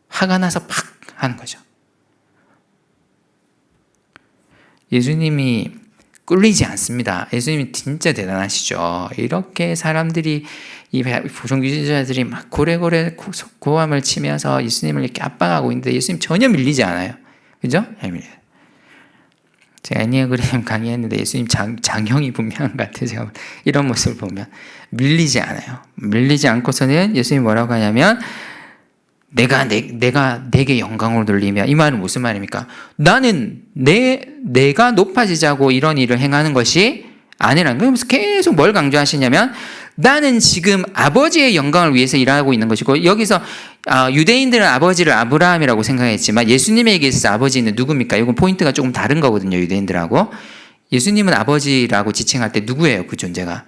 화가 나서 팍 하는 거죠. 예수님이 꿀리지 않습니다. 예수님이 진짜 대단하시죠. 이렇게 사람들이 이 종교지도자들이 막 고래고래 고함을 치면서 예수님을 이렇게 압박하고 있는데 예수님 전혀 밀리지 않아요. 그죠? 제가 애니어그램 강의했는데 예수님 장형이 분명한 것 같아요. 제가 이런 모습을 보면 밀리지 않아요. 밀리지 않고서는 예수님이 뭐라고 하냐면 내가 내게 영광을 돌리며, 이 말은 무슨 말입니까? 나는 내가 높아지자고 이런 일을 행하는 것이 아니라는 거예요. 그래서 계속 뭘 강조하시냐면 나는 지금 아버지의 영광을 위해서 일하고 있는 것이고, 여기서 유대인들은 아버지를 아브라함이라고 생각했지만 예수님에게 있어서 아버지는 누굽니까? 이건 포인트가 조금 다른 거거든요. 유대인들하고. 예수님은 아버지라고 지칭할 때 누구예요? 그 존재가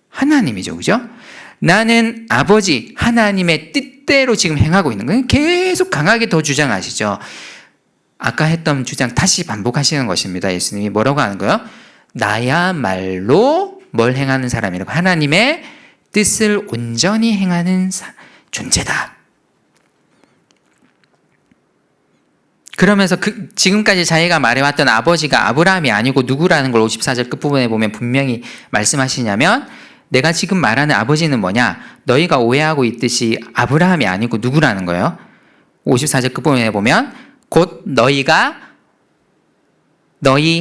하나님이죠. 그죠? 나는 아버지 하나님의 뜻대로 지금 행하고 있는 거예요. 계속 강하게 더 주장하시죠. 아까 했던 주장 다시 반복하시는 것입니다. 예수님이 뭐라고 하는 거예요? 나야말로 뭘 행하는 사람이라고? 하나님의 뜻을 온전히 행하는 존재다. 그러면서 지금까지 자기가 말해왔던 아버지가 아브라함이 아니고 누구라는 걸 54절 끝부분에 보면 분명히 말씀하시냐면, 내가 지금 말하는 아버지는 뭐냐? 너희가 오해하고 있듯이 아브라함이 아니고 누구라는 거예요? 54절 끝부분에 보면 곧 너희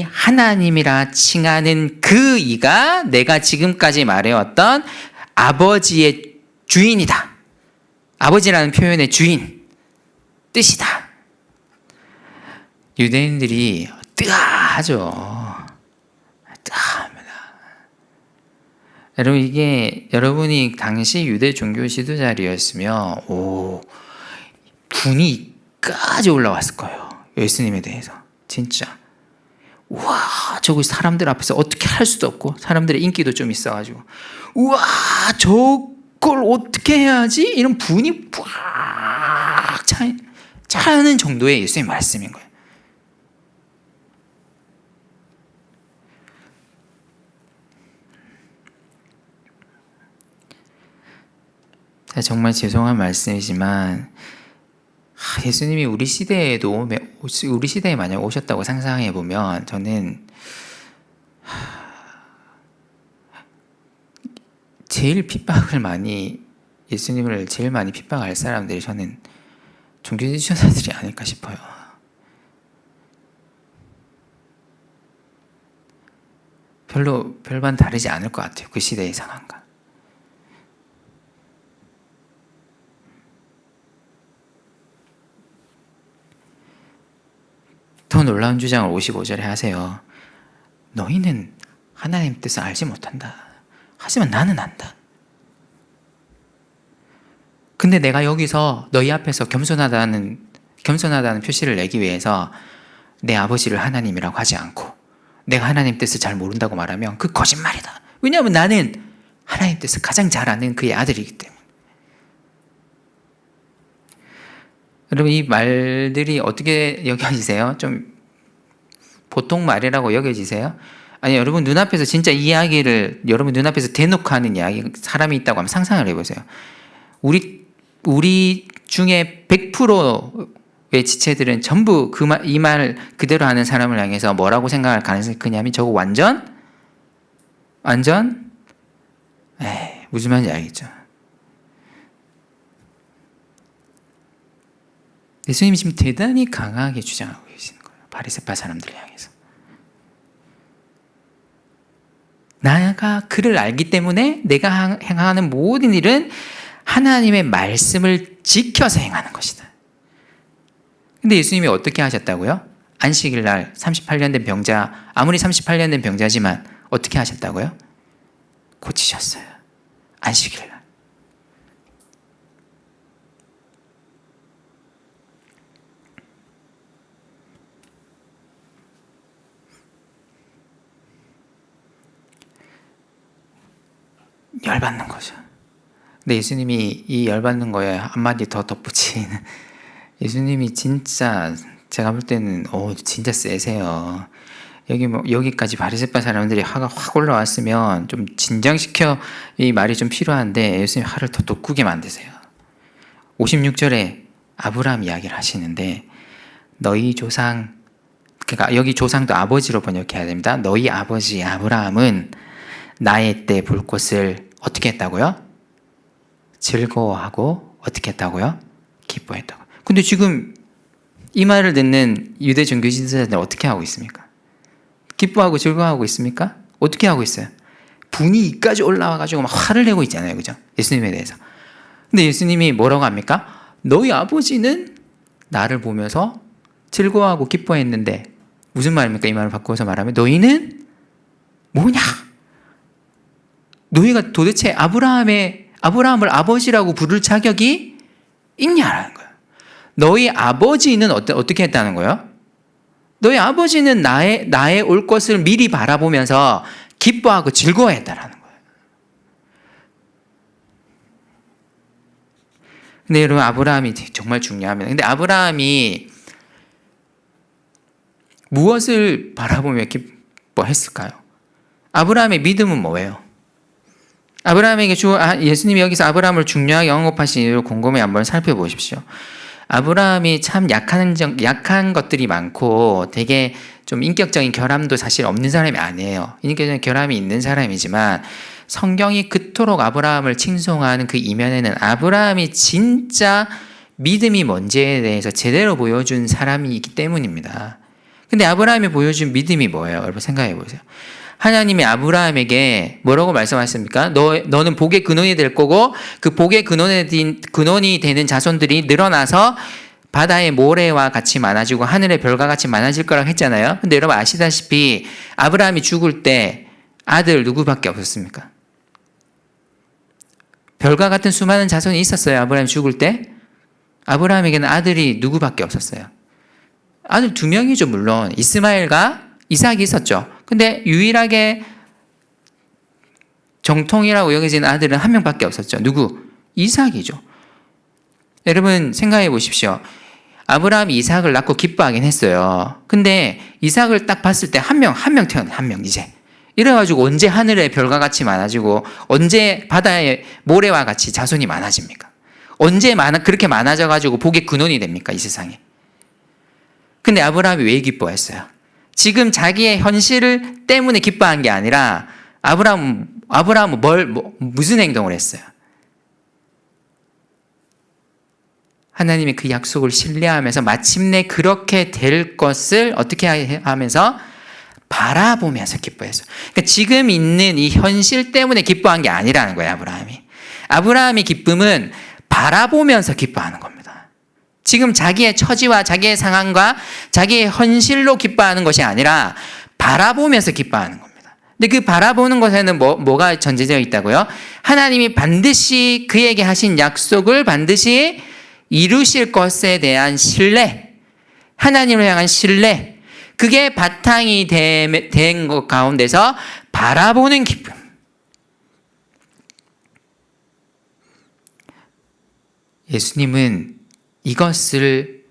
하나님이라 칭하는 그 이가 내가 지금까지 말해왔던 아버지의 주인이다. 아버지라는 표현의 주인, 뜻이다. 유대인들이 뜨아하죠. 뜨아합니다. 여러분, 이게 여러분이 당시 유대 종교 지도자리였으면 분이까지 올라왔을 거예요. 예수님에 대해서. 진짜. 우와, 저거 사람들 앞에서 어떻게 할 수도 없고, 사람들의 인기도 좀 있어가지고, 우와, 저걸 어떻게 해야지? 이런 분이 꽉 차는 정도의 예수님의 말씀인 거예요. 정말 죄송한 말씀이지만, 예수님이 우리 시대에 만약 오셨다고 상상해 보면, 저는 예수님을 제일 많이 핍박할 사람들이 저는 종교지도자들이 아닐까 싶어요. 별반 다르지 않을 것 같아요. 그 시대의 상황과. 더 놀라운 주장을 55절에 하세요. 너희는 하나님 뜻을 알지 못한다. 하지만 나는 안다. 근데 내가 여기서 너희 앞에서 겸손하다는 표시를 내기 위해서 내 아버지를 하나님이라고 하지 않고 내가 하나님 뜻을 잘 모른다고 말하면 그 거짓말이다. 왜냐하면 나는 하나님 뜻을 가장 잘 아는 그의 아들이기 때문에. 여러분, 이 말들이 어떻게 여겨지세요? 좀 보통 말이라고 여겨지세요? 아니, 여러분 눈앞에서 진짜 이 이야기를 여러분 눈앞에서 대놓고 하는 이야기, 사람이 있다고 하면 상상을 해보세요. 우리 중에 100%의 지체들은 전부 이 말 그대로 하는 사람을 향해서 뭐라고 생각할 가능성이 크냐면 저거 완전 무슨 말인지 알겠죠? 예수님이 지금 대단히 강하게 주장하고 계시는 거예요. 바리새파 사람들을 향해서. 내가 그를 알기 때문에 내가 행하는 모든 일은 하나님의 말씀을 지켜서 행하는 것이다. 근데 예수님이 어떻게 하셨다고요? 안식일 날 38년 된 병자, 아무리 38년 된 병자지만 어떻게 하셨다고요? 고치셨어요. 안식일 날. 열받는 거죠. 근데 예수님이 이 열받는 거에 한마디 더 덧붙이는, 예수님이 진짜 제가 볼 때는 진짜 세세요. 여기까지 바리새파 사람들이 화가 확 올라왔으면 좀 진정시켜 이 말이 좀 필요한데 예수님 화를 더 돋구게 만드세요. 56절에 아브라함 이야기를 하시는데 너희 조상, 그러니까 여기 조상도 아버지로 번역해야 됩니다. 너희 아버지 아브라함은 나의 때 볼 것을 어떻게 했다고요? 즐거워하고 어떻게 했다고요? 기뻐했다고. 근데 지금 이 말을 듣는 유대 종교 지도자들 어떻게 하고 있습니까? 기뻐하고 즐거워하고 있습니까? 어떻게 하고 있어요? 분이 이까지 올라와가지고 막 화를 내고 있잖아요. 그죠? 예수님에 대해서. 근데 예수님이 뭐라고 합니까? 너희 아버지는 나를 보면서 즐거워하고 기뻐했는데 무슨 말입니까? 이 말을 바꿔서 말하면 너희는 뭐냐? 너희가 도대체 아브라함을 아버지라고 부를 자격이 있냐라는 거예요. 너희 아버지는 어떻게 했다는 거예요? 너희 아버지는 나의 올 것을 미리 바라보면서 기뻐하고 즐거워했다라는 거예요. 근데 여러분, 아브라함이 정말 중요합니다. 근데 아브라함이 무엇을 바라보며 기뻐했을까요? 아브라함의 믿음은 뭐예요? 아브라함에게 예수님이 여기서 아브라함을 중요하게 언급하신 이유를 곰곰이 한번 살펴보십시오. 아브라함이 참 약한 것들이 많고 되게 좀 인격적인 결함도 사실 없는 사람이 아니에요. 인격적인 결함이 있는 사람이지만 성경이 그토록 아브라함을 칭송하는 그 이면에는 아브라함이 진짜 믿음이 뭔지에 대해서 제대로 보여준 사람이기 때문입니다. 근데 아브라함이 보여준 믿음이 뭐예요? 여러분 생각해 보세요. 하나님이 아브라함에게 뭐라고 말씀하셨습니까? 너는 복의 근원이 될 거고 그 복의 근원이 되는 자손들이 늘어나서 바다의 모래와 같이 많아지고 하늘의 별과 같이 많아질 거라고 했잖아요. 근데 여러분 아시다시피 아브라함이 죽을 때 아들 누구밖에 없었습니까? 별과 같은 수많은 자손이 있었어요. 아브라함이 죽을 때. 아브라함에게는 아들이 누구밖에 없었어요. 아들 2명이죠. 물론 이스마엘과 이삭이 있었죠. 근데 유일하게 정통이라고 여겨지는 아들은 1명밖에 없었죠. 누구? 이삭이죠. 여러분 생각해 보십시오. 아브라함이 이삭을 낳고 기뻐하긴 했어요. 근데 이삭을 딱 봤을 때 한 명 태어나요. 한 명 이제. 이래가지고 언제 하늘의 별과 같이 많아지고 언제 바다의 모래와 같이 자손이 많아집니까? 언제 그렇게 많아져가지고 복의 근원이 됩니까? 이 세상에. 근데 아브라함이 왜 기뻐했어요? 지금 자기의 현실 때문에 기뻐한 게 아니라 아브라함은 무슨 행동을 했어요? 하나님의 그 약속을 신뢰하면서 마침내 그렇게 될 것을 어떻게 하면서 바라보면서 기뻐했어요. 그러니까 지금 있는 이 현실 때문에 기뻐한 게 아니라는 거예요. 아브라함이 기쁨은 바라보면서 기뻐하는 겁니다. 지금 자기의 처지와 자기의 상황과 자기의 현실로 기뻐하는 것이 아니라 바라보면서 기뻐하는 겁니다. 근데 그 바라보는 것에는 뭐가 전제되어 있다고요? 하나님이 반드시 그에게 하신 약속을 반드시 이루실 것에 대한 신뢰, 하나님을 향한 신뢰, 그게 바탕이 된 것 가운데서 바라보는 기쁨. 예수님은 이것을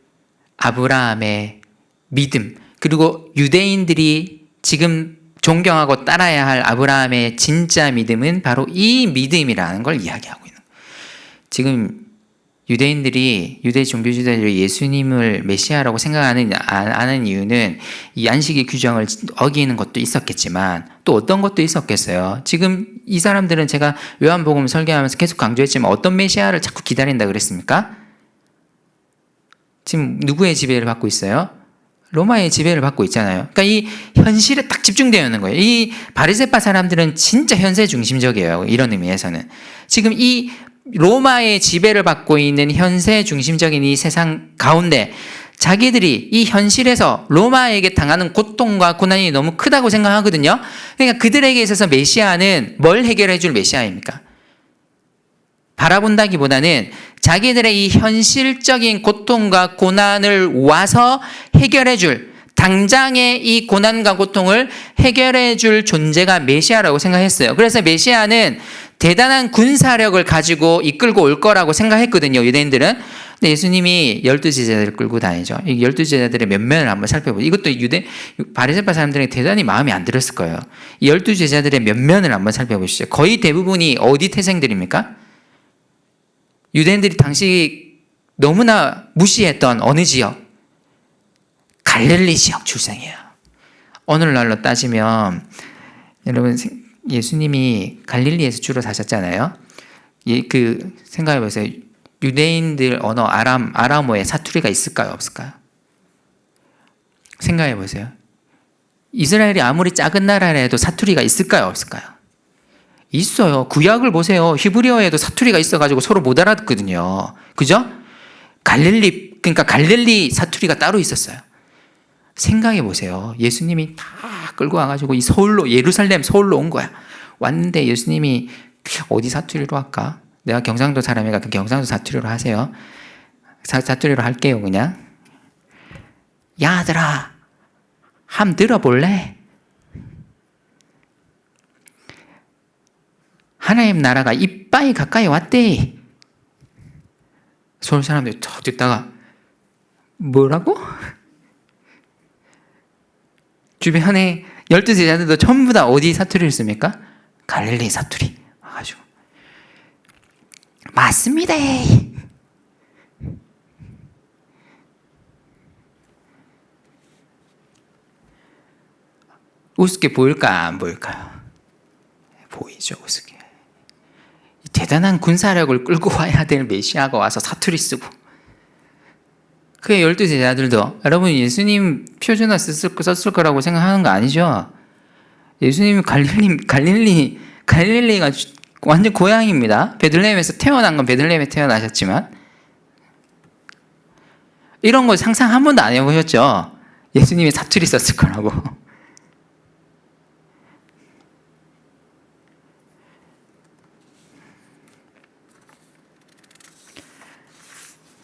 아브라함의 믿음, 그리고 유대인들이 지금 존경하고 따라야 할 아브라함의 진짜 믿음은 바로 이 믿음이라는 걸 이야기하고 있는 거예요. 지금 유대 종교지도자들이 예수님을 메시아라고 생각하는 않은 이유는 이 안식일 규정을 어기는 것도 있었겠지만 또 어떤 것도 있었겠어요. 지금 이 사람들은 제가 요한복음 설교하면서 계속 강조했지만 어떤 메시아를 자꾸 기다린다 그랬습니까? 지금 누구의 지배를 받고 있어요? 로마의 지배를 받고 있잖아요. 그러니까 이 현실에 딱 집중되어 있는 거예요. 이 바리새파 사람들은 진짜 현세 중심적이에요. 이런 의미에서는. 지금 이 로마의 지배를 받고 있는 현세 중심적인 이 세상 가운데 자기들이 이 현실에서 로마에게 당하는 고통과 고난이 너무 크다고 생각하거든요. 그러니까 그들에게 있어서 메시아는 뭘 해결해 줄 메시아입니까? 바라본다기보다는 자기들의 이 현실적인 고통과 고난을 와서 해결해 줄, 당장의 이 고난과 고통을 해결해 줄 존재가 메시아라고 생각했어요. 그래서 메시아는 대단한 군사력을 가지고 이끌고 올 거라고 생각했거든요, 유대인들은. 근데 예수님이 12제자들을 끌고 다니죠. 이 12제자들의 면면을 한번 살펴보죠. 이것도 바리새파 사람들에게 대단히 마음에 안 들었을 거예요. 이 12제자들의 면면을 한번 살펴보시죠. 거의 대부분이 어디 태생들입니까? 유대인들이 당시 너무나 무시했던 어느 지역? 갈릴리 지역 출생이에요. 오늘날로 따지면 여러분 예수님이 갈릴리에서 주로 사셨잖아요. 생각해 보세요. 유대인들 언어 아람어에 사투리가 있을까요, 없을까요? 생각해 보세요. 이스라엘이 아무리 작은 나라라도 사투리가 있을까요, 없을까요? 있어요. 구약을 보세요. 히브리어에도 사투리가 있어가지고 서로 못 알아듣거든요. 그죠? 그러니까 갈릴리 사투리가 따로 있었어요. 생각해 보세요. 예수님이 다 끌고 와가지고 이 예루살렘 서울로 온 거야. 왔는데 예수님이 어디 사투리로 할까? 내가 경상도 사람이니까 경상도 사투리로 하세요. 사투리로 할게요, 그냥. 야들아, 함 들어볼래? 하나님 나라가 이빠이 가까이 왔대. 서울 사람들이 더 듣다가 뭐라고? 주변에 12제자들도 전부 다 어디 사투리를 씁니까? 갈릴리 사투리 와가지고 맞습니다. 우습게 보일까 안 보일까요? 보이죠, 우습게. 대단한 군사력을 끌고 와야 될 메시아가 와서 사투리 쓰고. 그의 12제자들도 여러분 예수님 표준어 썼을 거라고 생각하는 거 아니죠? 예수님이 갈릴리가 완전 고향입니다. 베들레헴에서 태어난 건 베들레헴에 태어나셨지만 이런 거 상상 한 번도 안 해보셨죠? 예수님이 사투리 썼을 거라고.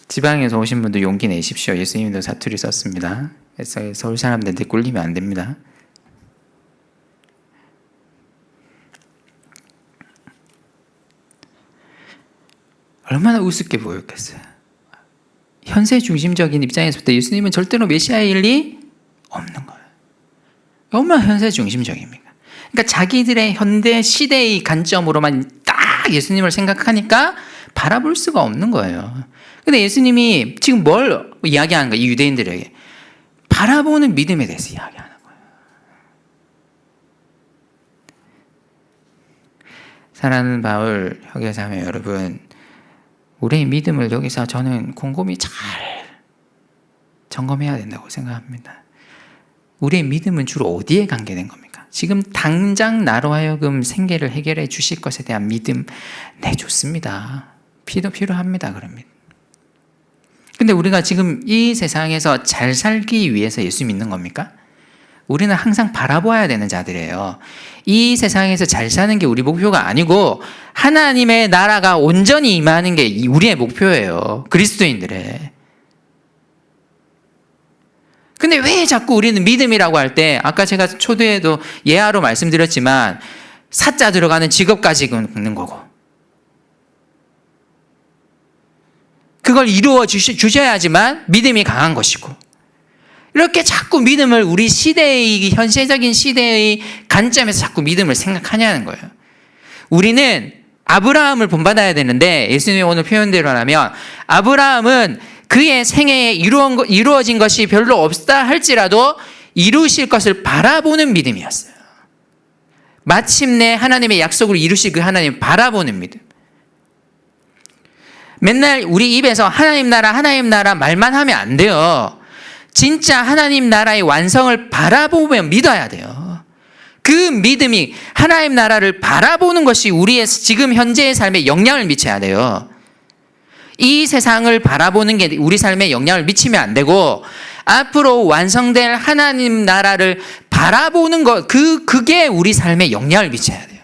지방에서 오신 분도 용기 내십시오. 예수님도 사투리 썼습니다. 그래서 서울 사람들한테 꿀리면 안 됩니다. 얼마나 우습게 보였겠어요. 현세 중심적인 입장에서부터 예수님은 절대로 메시아일 리 없는 거예요. 얼마나 현세 중심적입니까? 그러니까 자기들의 현대 시대의 관점으로만 딱 예수님을 생각하니까 바라볼 수가 없는 거예요. 근데 예수님이 지금 뭘 이야기하는 거예요? 이 유대인들에게. 바라보는 믿음에 대해서 이야기하는 거예요. 사랑하는 바울 형제자매 여러분, 우리의 믿음을 여기서 저는 곰곰이 잘 점검해야 된다고 생각합니다. 우리의 믿음은 주로 어디에 관계된 겁니까? 지금 당장 나로 하여금 생계를 해결해 주실 것에 대한 믿음, 네, 좋습니다. 필요합니다. 그럽니다. 근데 우리가 지금 이 세상에서 잘 살기 위해서 예수 믿는 겁니까? 우리는 항상 바라보아야 되는 자들이에요. 이 세상에서 잘 사는 게 우리 목표가 아니고 하나님의 나라가 온전히 임하는 게 우리의 목표예요. 그리스도인들의. 근데 왜 자꾸 우리는 믿음이라고 할 때, 아까 제가 초대에도 예화로 말씀드렸지만 사자 들어가는 직업까지 긁는 거고, 그걸 이루어 주셔야지만 믿음이 강한 것이고, 이렇게 자꾸 믿음을 우리 시대의, 현실적인 시대의 관점에서 자꾸 믿음을 생각하냐는 거예요. 우리는 아브라함을 본받아야 되는데, 예수님의 오늘 표현대로라면 아브라함은 그의 생애에 이루어진 것이 별로 없다 할지라도 이루실 것을 바라보는 믿음이었어요. 마침내 하나님의 약속을 이루실 그 하나님을 바라보는 믿음. 맨날 우리 입에서 하나님 나라 말만 하면 안 돼요. 진짜 하나님 나라의 완성을 바라보며 믿어야 돼요. 그 믿음이, 하나님 나라를 바라보는 것이 우리의 지금 현재의 삶에 영향을 미쳐야 돼요. 이 세상을 바라보는 게 우리 삶에 영향을 미치면 안 되고, 앞으로 완성될 하나님 나라를 바라보는 것, 그게 우리 삶에 영향을 미쳐야 돼요.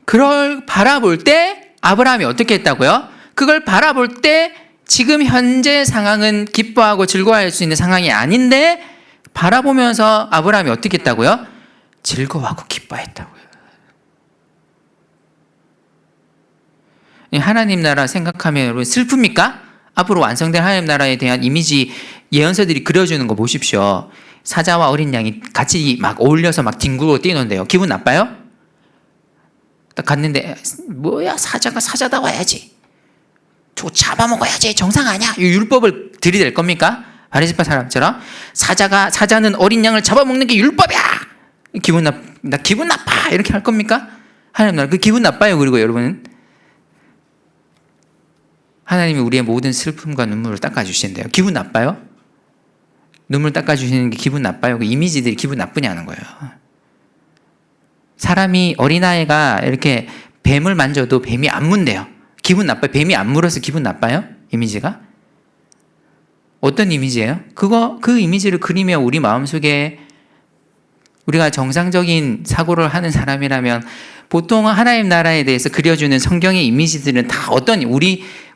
그걸 바라볼 때 아브라함이 어떻게 했다고요? 그걸 바라볼 때 지금 현재 상황은 기뻐하고 즐거워할 수 있는 상황이 아닌데, 바라보면서 아브라함이 어떻게 했다고요? 즐거워하고 기뻐했다고요. 하나님 나라 생각하면 여러분 슬픕니까? 앞으로 완성될 하나님 나라에 대한 이미지 예언서들이 그려주는 거 보십시오. 사자와 어린 양이 같이 막 어울려서 막 뒹굴고 뛰는데요. 기분 나빠요? 딱 갔는데 뭐야, 사자가 사자다워야지, 잡아먹어야지, 정상 아니야, 이 율법을 들이댈 겁니까? 바리새파 사람처럼 사자는 어린 양을 잡아먹는 게 율법이야, 나 기분 나빠, 이렇게 할 겁니까? 하나님 나라 그 기분 나빠요. 그리고 여러분, 하나님이 우리의 모든 슬픔과 눈물을 닦아주신대요. 기분 나빠요? 눈물 닦아주시는 게 기분 나빠요? 그 이미지들이 기분 나쁘냐는 거예요. 사람이, 어린아이가 이렇게 뱀을 만져도 뱀이 안 문대요. 기분 나빠요? 뱀이 안 물어서 기분 나빠요? 이미지가? 어떤 이미지예요? 그 이미지를 그리며 우리 마음속에, 우리가 정상적인 사고를 하는 사람이라면 보통 하나님 나라에 대해서 그려주는 성경의 이미지들은 다 어떤,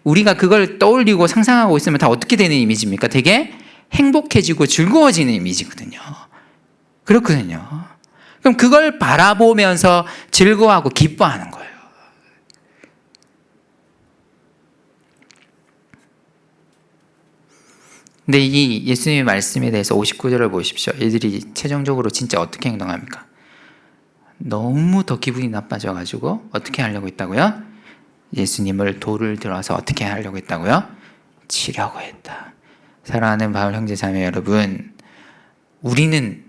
우리가 그걸 떠올리고 상상하고 있으면 다 어떻게 되는 이미지입니까? 되게 행복해지고 즐거워지는 이미지거든요. 그렇거든요. 그럼 그걸 바라보면서 즐거워하고 기뻐하는 거예요. 근데 이 예수님의 말씀에 대해서 59절을 보십시오. 얘들이 최종적으로 진짜 어떻게 행동합니까? 너무 더 기분이 나빠져가지고 어떻게 하려고 했다고요? 예수님을 돌을 들어서 어떻게 하려고 했다고요? 치려고 했다. 사랑하는 바울 형제 자매 여러분, 우리는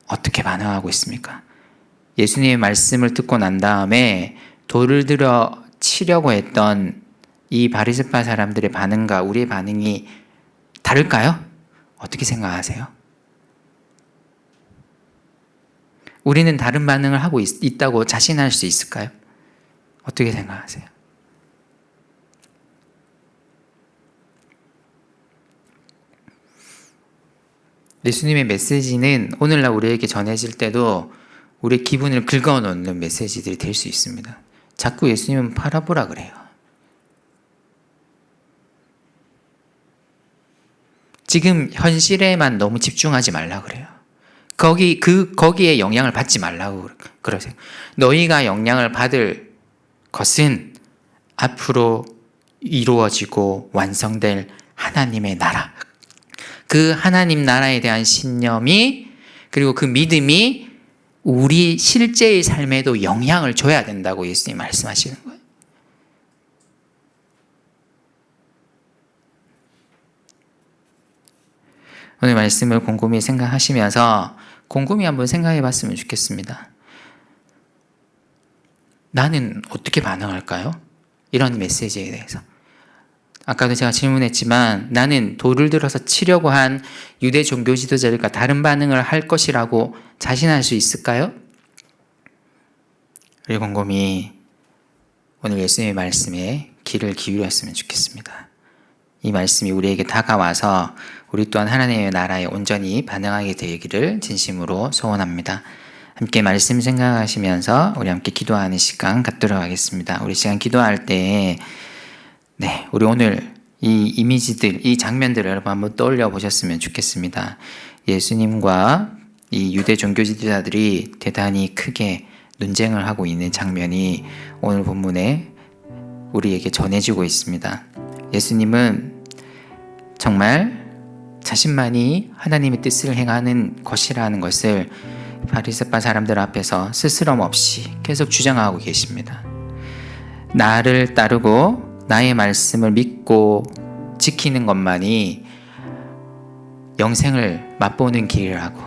어떻게 반응하고 있습니까? 예수님의 말씀을 듣고 난 다음에 돌을 들어 치려고 했던 이 바리새파 사람들의 반응과 우리의 반응이 다를까요? 어떻게 생각하세요? 우리는 다른 반응을 하고 있다고 자신할 수 있을까요? 어떻게 생각하세요? 예수님의 메시지는 오늘날 우리에게 전해질 때도 우리의 기분을 긁어놓는 메시지들이 될 수 있습니다. 자꾸 예수님은 바라보라 그래요. 지금 현실에만 너무 집중하지 말라 그래요. 거기에 영향을 받지 말라고 그러세요. 너희가 영향을 받을 것은 앞으로 이루어지고 완성될 하나님의 나라, 그 하나님 나라에 대한 신념이, 그리고 그 믿음이 우리 실제의 삶에도 영향을 줘야 된다고 예수님 말씀하시는 거예요. 오늘 말씀을 곰곰이 생각하시면서 곰곰이 한번 생각해 봤으면 좋겠습니다. 나는 어떻게 반응할까요? 이런 메시지에 대해서. 아까도 제가 질문했지만 나는 돌을 들어서 치려고 한 유대 종교 지도자들과 다른 반응을 할 것이라고 자신할 수 있을까요? 우리 곰곰이 오늘 예수님의 말씀에 귀를 기울였으면 좋겠습니다. 이 말씀이 우리에게 다가와서 우리 또한 하나님의 나라에 온전히 반응하게 되기를 진심으로 소원합니다. 함께 말씀 생각하시면서 우리 함께 기도하는 시간 갖도록 하겠습니다. 우리 시간 기도할 때 우리 오늘 이 이미지들, 이 장면들을 여러분 한번 떠올려 보셨으면 좋겠습니다. 예수님과 이 유대 종교 지도자들이 대단히 크게 논쟁을 하고 있는 장면이 오늘 본문에 우리에게 전해지고 있습니다. 예수님은 정말 자신만이 하나님의 뜻을 행하는 것이라는 것을 바리새파 사람들 앞에서 스스럼 없이 계속 주장하고 계십니다. 나를 따르고 나의 말씀을 믿고 지키는 것만이 영생을 맛보는 길이라고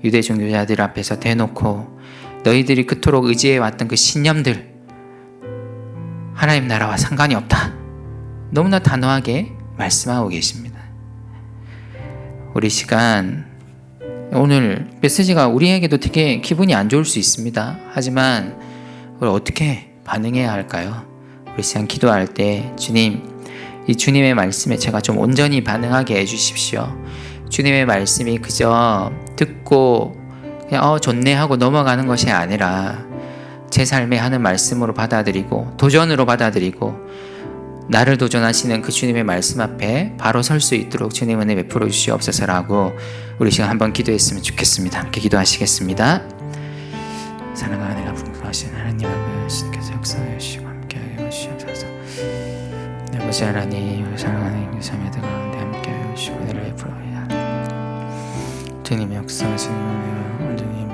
유대 종교자들 앞에서 대놓고 너희들이 그토록 의지해왔던 그 신념들 하나님 나라와 상관이 없다. 너무나 단호하게 말씀하고 계십니다. 우리 시간 오늘 메시지가 우리에게도 되게 기분이 안 좋을 수 있습니다. 하지만 우리 어떻게 반응해야 할까요? 우리 시간 기도할 때 주님, 이 주님의 말씀에 제가 좀 온전히 반응하게 해주십시오. 주님의 말씀이 그저 듣고 그냥 좋네 하고 넘어가는 것이 아니라 제 삶에 하는 말씀으로 받아들이고 도전으로 받아들이고 나를 도전하시는 그 주님의 말씀 앞에 바로 설 수 있도록 주님 은혜 베풀어 주시옵소서라고 우리 시간 한번 기도했으면 좋겠습니다. 함께 기도하시겠습니다. 사랑하는 은혜가 풍성하신 하나님 아버지, 께서 역사해 주시고 함께하여 주시옵소서. 아버지 하나님, 사랑하는 자매들 가운데 함께하여 주시고 은혜를 베풀어야 주님 역사하시는 은혜와 온전히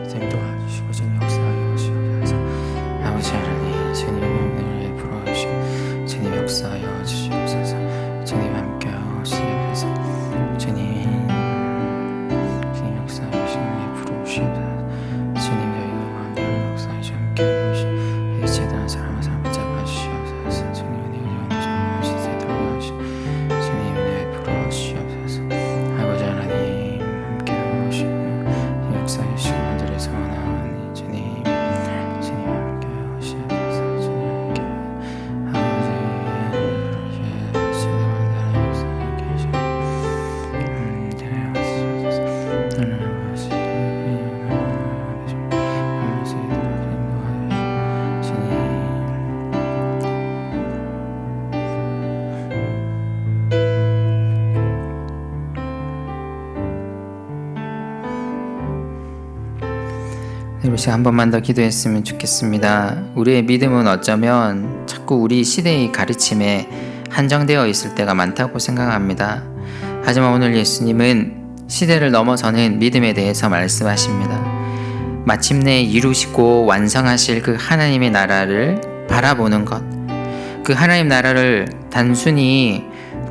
주님 도와주시고 주님 역사하여 주시옵소서. 아버지 하나님, 주님의 은혜를 베풀어 주시고 주님 역사하여 주시옵소서. 주님 함께하여 주시옵소서. 주님 역사하여 주시고 은혜 베풀어 주시옵소서. 주님 저희가 가운데 역사하여 주시고 함께하여 주시고 이제다 사랑과 삶을 잡아주시옵소서. 주님 은혜 영원히 주시세 들어가시고 주님 은혜 베풀어 주시옵소서. 아버지 하나님 함께하여 주시고 역사하여 주시고 하늘에 소원하오니 주님 함께하여 주시옵소서. 주님 함께하여 아버지 하나님 주시옵소서. 역사하여 계시고 우리 시간 한 번만 더 기도했으면 좋겠습니다. 우리의 믿음은 어쩌면 자꾸 우리 시대의 가르침에 한정되어 있을 때가 많다고 생각합니다. 하지만 오늘 예수님은 시대를 넘어서는 믿음에 대해서 말씀하십니다. 마침내 이루시고 완성하실 그 하나님의 나라를 바라보는 것, 그 하나님 나라를 단순히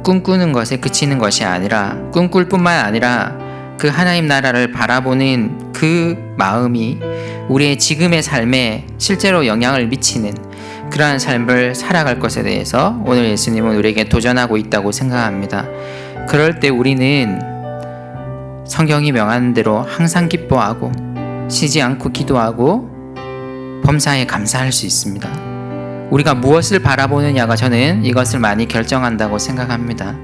꿈꾸는 것에 그치는 것이 아니라 꿈꿀 뿐만 아니라 그 하나님 나라를 바라보는 그 마음이 우리의 지금의 삶에 실제로 영향을 미치는 그러한 삶을 살아갈 것에 대해서 오늘 예수님은 우리에게 도전하고 있다고 생각합니다. 그럴 때 우리는 성경이 명하는 대로 항상 기뻐하고 쉬지 않고 기도하고 범사에 감사할 수 있습니다. 우리가 무엇을 바라보느냐가 저는 이것을 많이 결정한다고 생각합니다.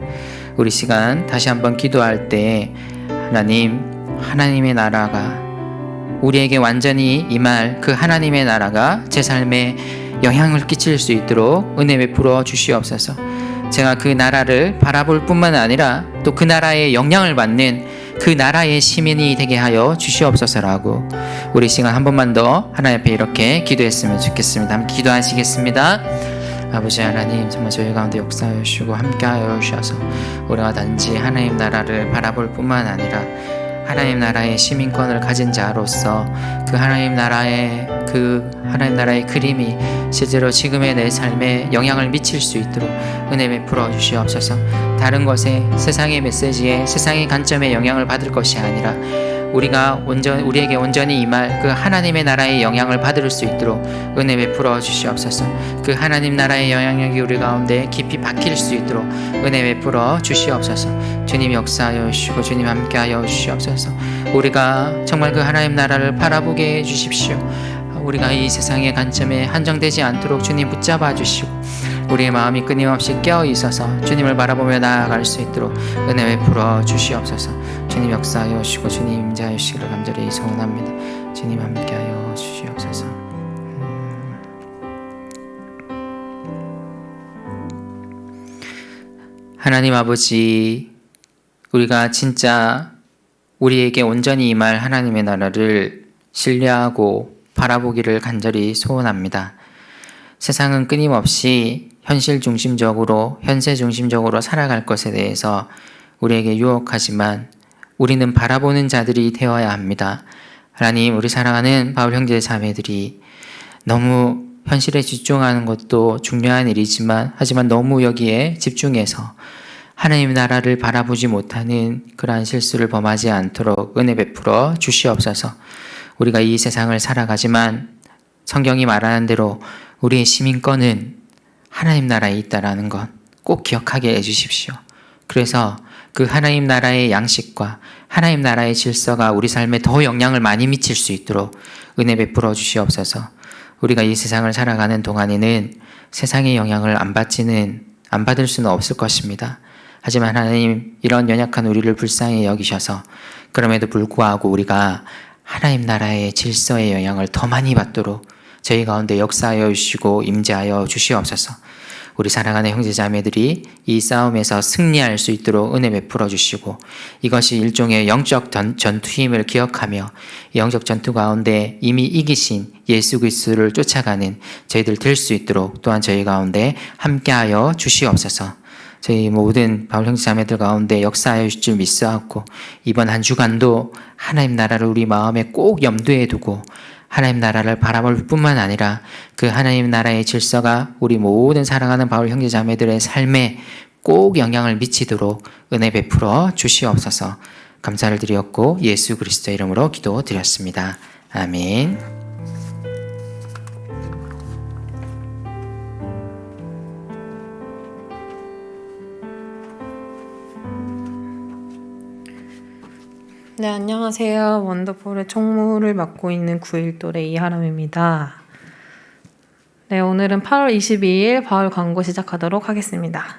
우리 시간 다시 한번 기도할 때 하나님의 나라가 우리에게 완전히 임할 그 하나님의 나라가 제 삶에 영향을 끼칠 수 있도록 은혜 베풀어 주시옵소서. 제가 그 나라를 바라볼 뿐만 아니라 또 그 나라의 영향을 받는 그 나라의 시민이 되게 하여 주시옵소서라고 우리 시간 한 번만 더 하나님 앞에 이렇게 기도했으면 좋겠습니다. 함께 기도하시겠습니다. 아버지 하나님, 정말 저희 가운데 역사하여 주시고 함께하여 주셔서 우리가 단지 하나님 나라를 바라볼 뿐만 아니라 하나님 나라의 시민권을 가진 자로서 그 하나님 나라의 그림이 실제로 지금의 내 삶에 영향을 미칠 수 있도록 은혜 베풀어 주시옵소서. 다른 것에 세상의 메시지에 세상의 관점에 영향을 받을 것이 아니라 우리에게 온전히 임할 그 하나님의 나라의 영향을 받을 수 있도록 은혜 베풀어 주시옵소서. 그 하나님 나라의 영향력이 우리 가운데 깊이 박힐 수 있도록 은혜 베풀어 주시옵소서. 주님 역사하여 주시고 주님 함께하여 주시옵소서. 우리가 정말 그 하나님 나라를 바라보게 해 주십시오. 우리가 이 세상의 관점에 한정되지 않도록 주님 붙잡아 주시고 우리의 마음이 끊임없이 깨어 있어서 주님을 바라보며 나아갈 수 있도록 은혜 베풀어 주시옵소서. 주님 역사하여 주시고 주님 임재하여 주시기를 간절히 소원합니다. 주님 함께하여 주시옵소서. 하나님 아버지, 우리가 진짜 우리에게 온전히 임할 하나님의 나라를 신뢰하고 바라보기를 간절히 소원합니다. 세상은 끊임없이 현실 중심적으로, 현세 중심적으로 살아갈 것에 대해서 우리에게 유혹하지만 우리는 바라보는 자들이 되어야 합니다. 하나님, 우리 사랑하는 바울 형제 자매들이 너무 현실에 집중하는 것도 중요한 일이지만 하지만 너무 여기에 집중해서 하나님 나라를 바라보지 못하는 그러한 실수를 범하지 않도록 은혜 베풀어 주시옵소서. 우리가 이 세상을 살아가지만 성경이 말하는 대로 우리의 시민권은 하나님 나라에 있다라는 것 꼭 기억하게 해주십시오. 그래서 그 하나님 나라의 양식과 하나님 나라의 질서가 우리 삶에 더 영향을 많이 미칠 수 있도록 은혜 베풀어 주시옵소서. 우리가 이 세상을 살아가는 동안에는 세상의 영향을 안 받을 수는 없을 것입니다. 하지만 하나님, 이런 연약한 우리를 불쌍히 여기셔서 그럼에도 불구하고 우리가 하나님 나라의 질서의 영향을 더 많이 받도록 저희 가운데 역사하여 주시고 임재하여 주시옵소서. 우리 사랑하는 형제자매들이 이 싸움에서 승리할 수 있도록 은혜 베풀어 주시고 이것이 일종의 영적 전투임을 기억하며 영적 전투 가운데 이미 이기신 예수 그리스도를 쫓아가는 저희들 될 수 있도록 또한 저희 가운데 함께하여 주시옵소서. 저희 모든 바울 형제자매들 가운데 역사하여 주실 줄 믿사옵고 이번 한 주간도 하나님 나라를 우리 마음에 꼭 염두에 두고 하나님 나라를 바라볼 뿐만 아니라 그 하나님 나라의 질서가 우리 모든 사랑하는 바울 형제자매들의 삶에 꼭 영향을 미치도록 은혜 베풀어 주시옵소서. 감사를 드렸고 예수 그리스도 이름으로 기도드렸습니다. 아멘. 네, 안녕하세요. 원더풀의 총무를 맡고 있는 9.1돌의 이하람입니다. 네, 오늘은 8월 22일 바울 광고 시작하도록 하겠습니다.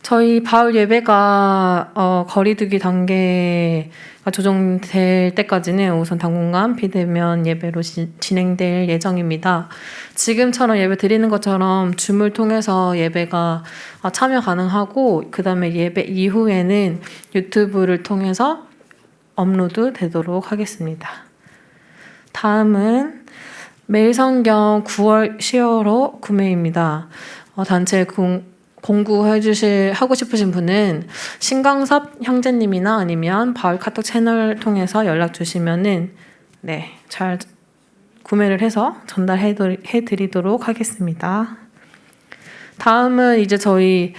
저희 바울 예배가 거리두기 단계가 조정될 때까지는 우선 당분간 비대면 예배로 진행될 예정입니다. 지금처럼 예배 드리는 것처럼 줌을 통해서 예배가 참여 가능하고 그 다음에 예배 이후에는 유튜브를 통해서 업로드 되도록 하겠습니다. 다음은 매일성경 9월 시어로 구매입니다. 단체 하고 싶으신 분은 신광섭 형제님이나 아니면 바울 카톡 채널 통해서 연락 주시면은 네, 잘 구매를 해서 전달해 드리도록 하겠습니다. 다음은 이제 저희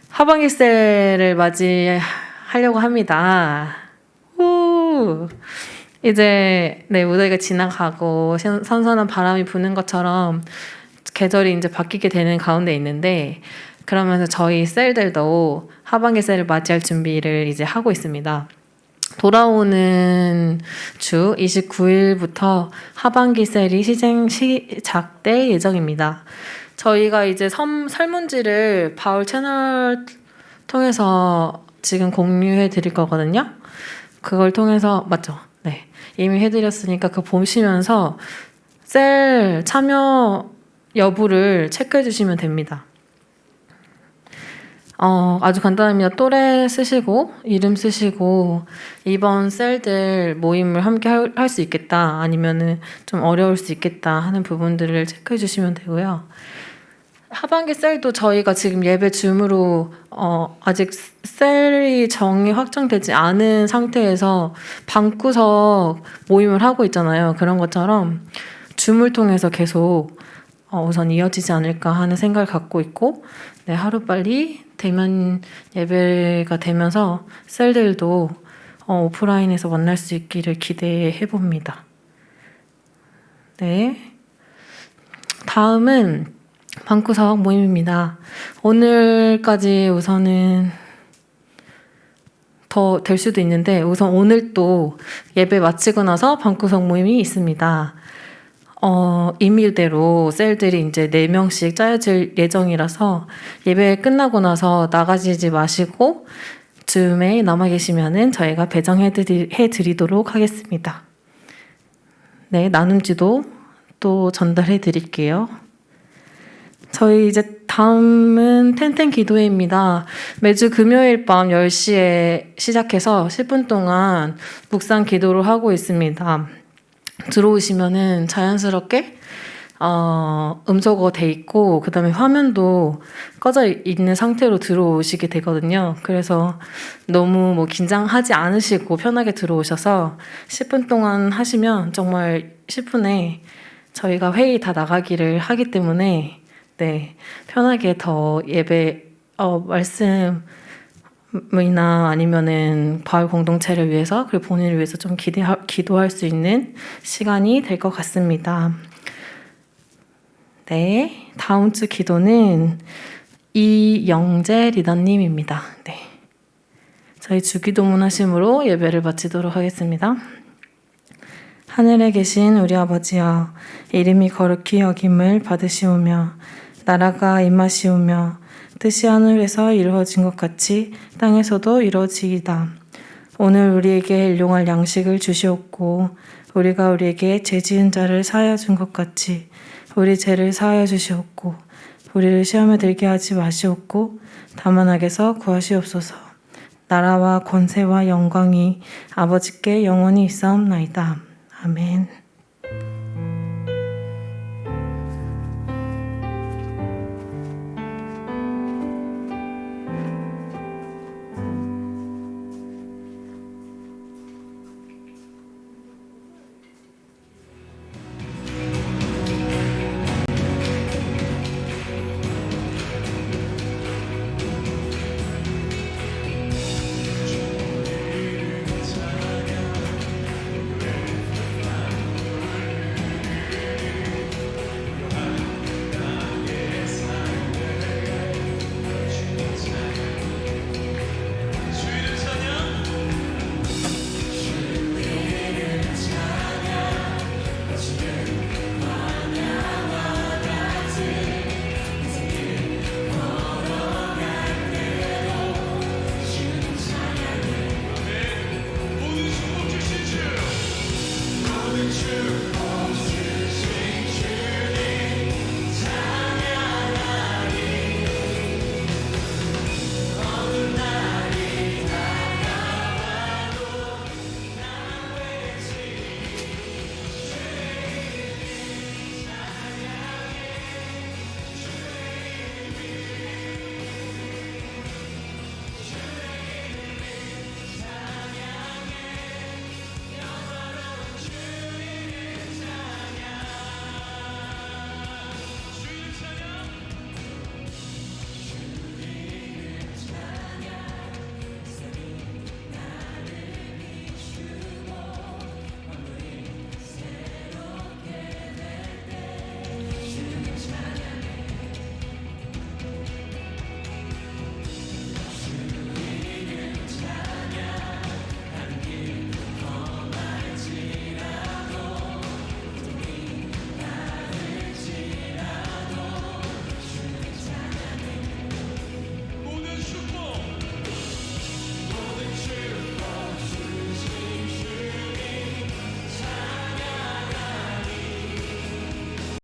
하반기 세일을 맞이하려고 합니다. 이제 네, 무더위가 지나가고 선선한 바람이 부는 것처럼 계절이 이제 바뀌게 되는 가운데 있는데 그러면서 저희 셀들도 하반기 셀을 맞이할 준비를 이제 하고 있습니다. 돌아오는 주 29일부터 하반기 셀이 시작될 예정입니다. 저희가 이제 설문지를 바울 채널 통해서 지금 공유해 드릴 거거든요. 그걸 통해서 맞죠? 네, 이미 해드렸으니까 그거 보시면서 셀 참여 여부를 체크해 주시면 됩니다. 아주 간단합니다. 또래 쓰시고 이름 쓰시고 이번 셀들 모임을 함께 할 수 있겠다 아니면은 좀 어려울 수 있겠다 하는 부분들을 체크해 주시면 되고요. 하반기 셀도 저희가 지금 예배 줌으로 아직 셀이 정이 확정되지 않은 상태에서 방구석 모임을 하고 있잖아요. 그런 것처럼 줌을 통해서 계속 우선 이어지지 않을까 하는 생각을 갖고 있고 네, 하루빨리 대면 예배가 되면서 셀들도 오프라인에서 만날 수 있기를 기대해 봅니다. 네. 다음은 방구석 모임입니다. 오늘까지 우선은 더 될 수도 있는데 우선 오늘 또 예배 마치고 나서 방구석 모임이 있습니다. 임의대로 셀들이 이제 4명씩 짜여질 예정이라서 예배 끝나고 나서 나가시지 마시고 즈음에 남아 계시면은 저희가 배정해 드리도록 하겠습니다. 네, 나눔지도 또 전달해 드릴게요. 저희 이제 다음은 텐텐 기도회입니다. 매주 금요일 밤 10시에 시작해서 10분 동안 묵상 기도를 하고 있습니다. 들어오시면은 자연스럽게 음소거 돼 있고 그다음에 화면도 꺼져 있는 상태로 들어오시게 되거든요. 그래서 너무 뭐 긴장하지 않으시고 편하게 들어오셔서 10분 동안 하시면 정말 10분에 저희가 회의 다 나가기를 하기 때문에 네, 편하게 더 예배 말씀이나 아니면은 마을 공동체를 위해서 그리고 본인을 위해서 좀 기도할 수 있는 시간이 될 것 같습니다. 네, 다음 주 기도는 이영재 리더님입니다. 네, 저희 주기도문 하심으로 예배를 마치도록 하겠습니다. 하늘에 계신 우리 아버지여, 이름이 거룩히 여김을 받으시오며 나라가 임하시오며 뜻이 하늘에서 이루어진 것 같이 땅에서도 이루어지이다. 오늘 우리에게 일용할 양식을 주시옵고 우리가 우리에게 죄 지은 자를 사하여 준 것 같이 우리 죄를 사하여 주시옵고 우리를 시험에 들게 하지 마시옵고 다만 악에서 구하시옵소서. 나라와 권세와 영광이 아버지께 영원히 있사옵나이다. 아멘.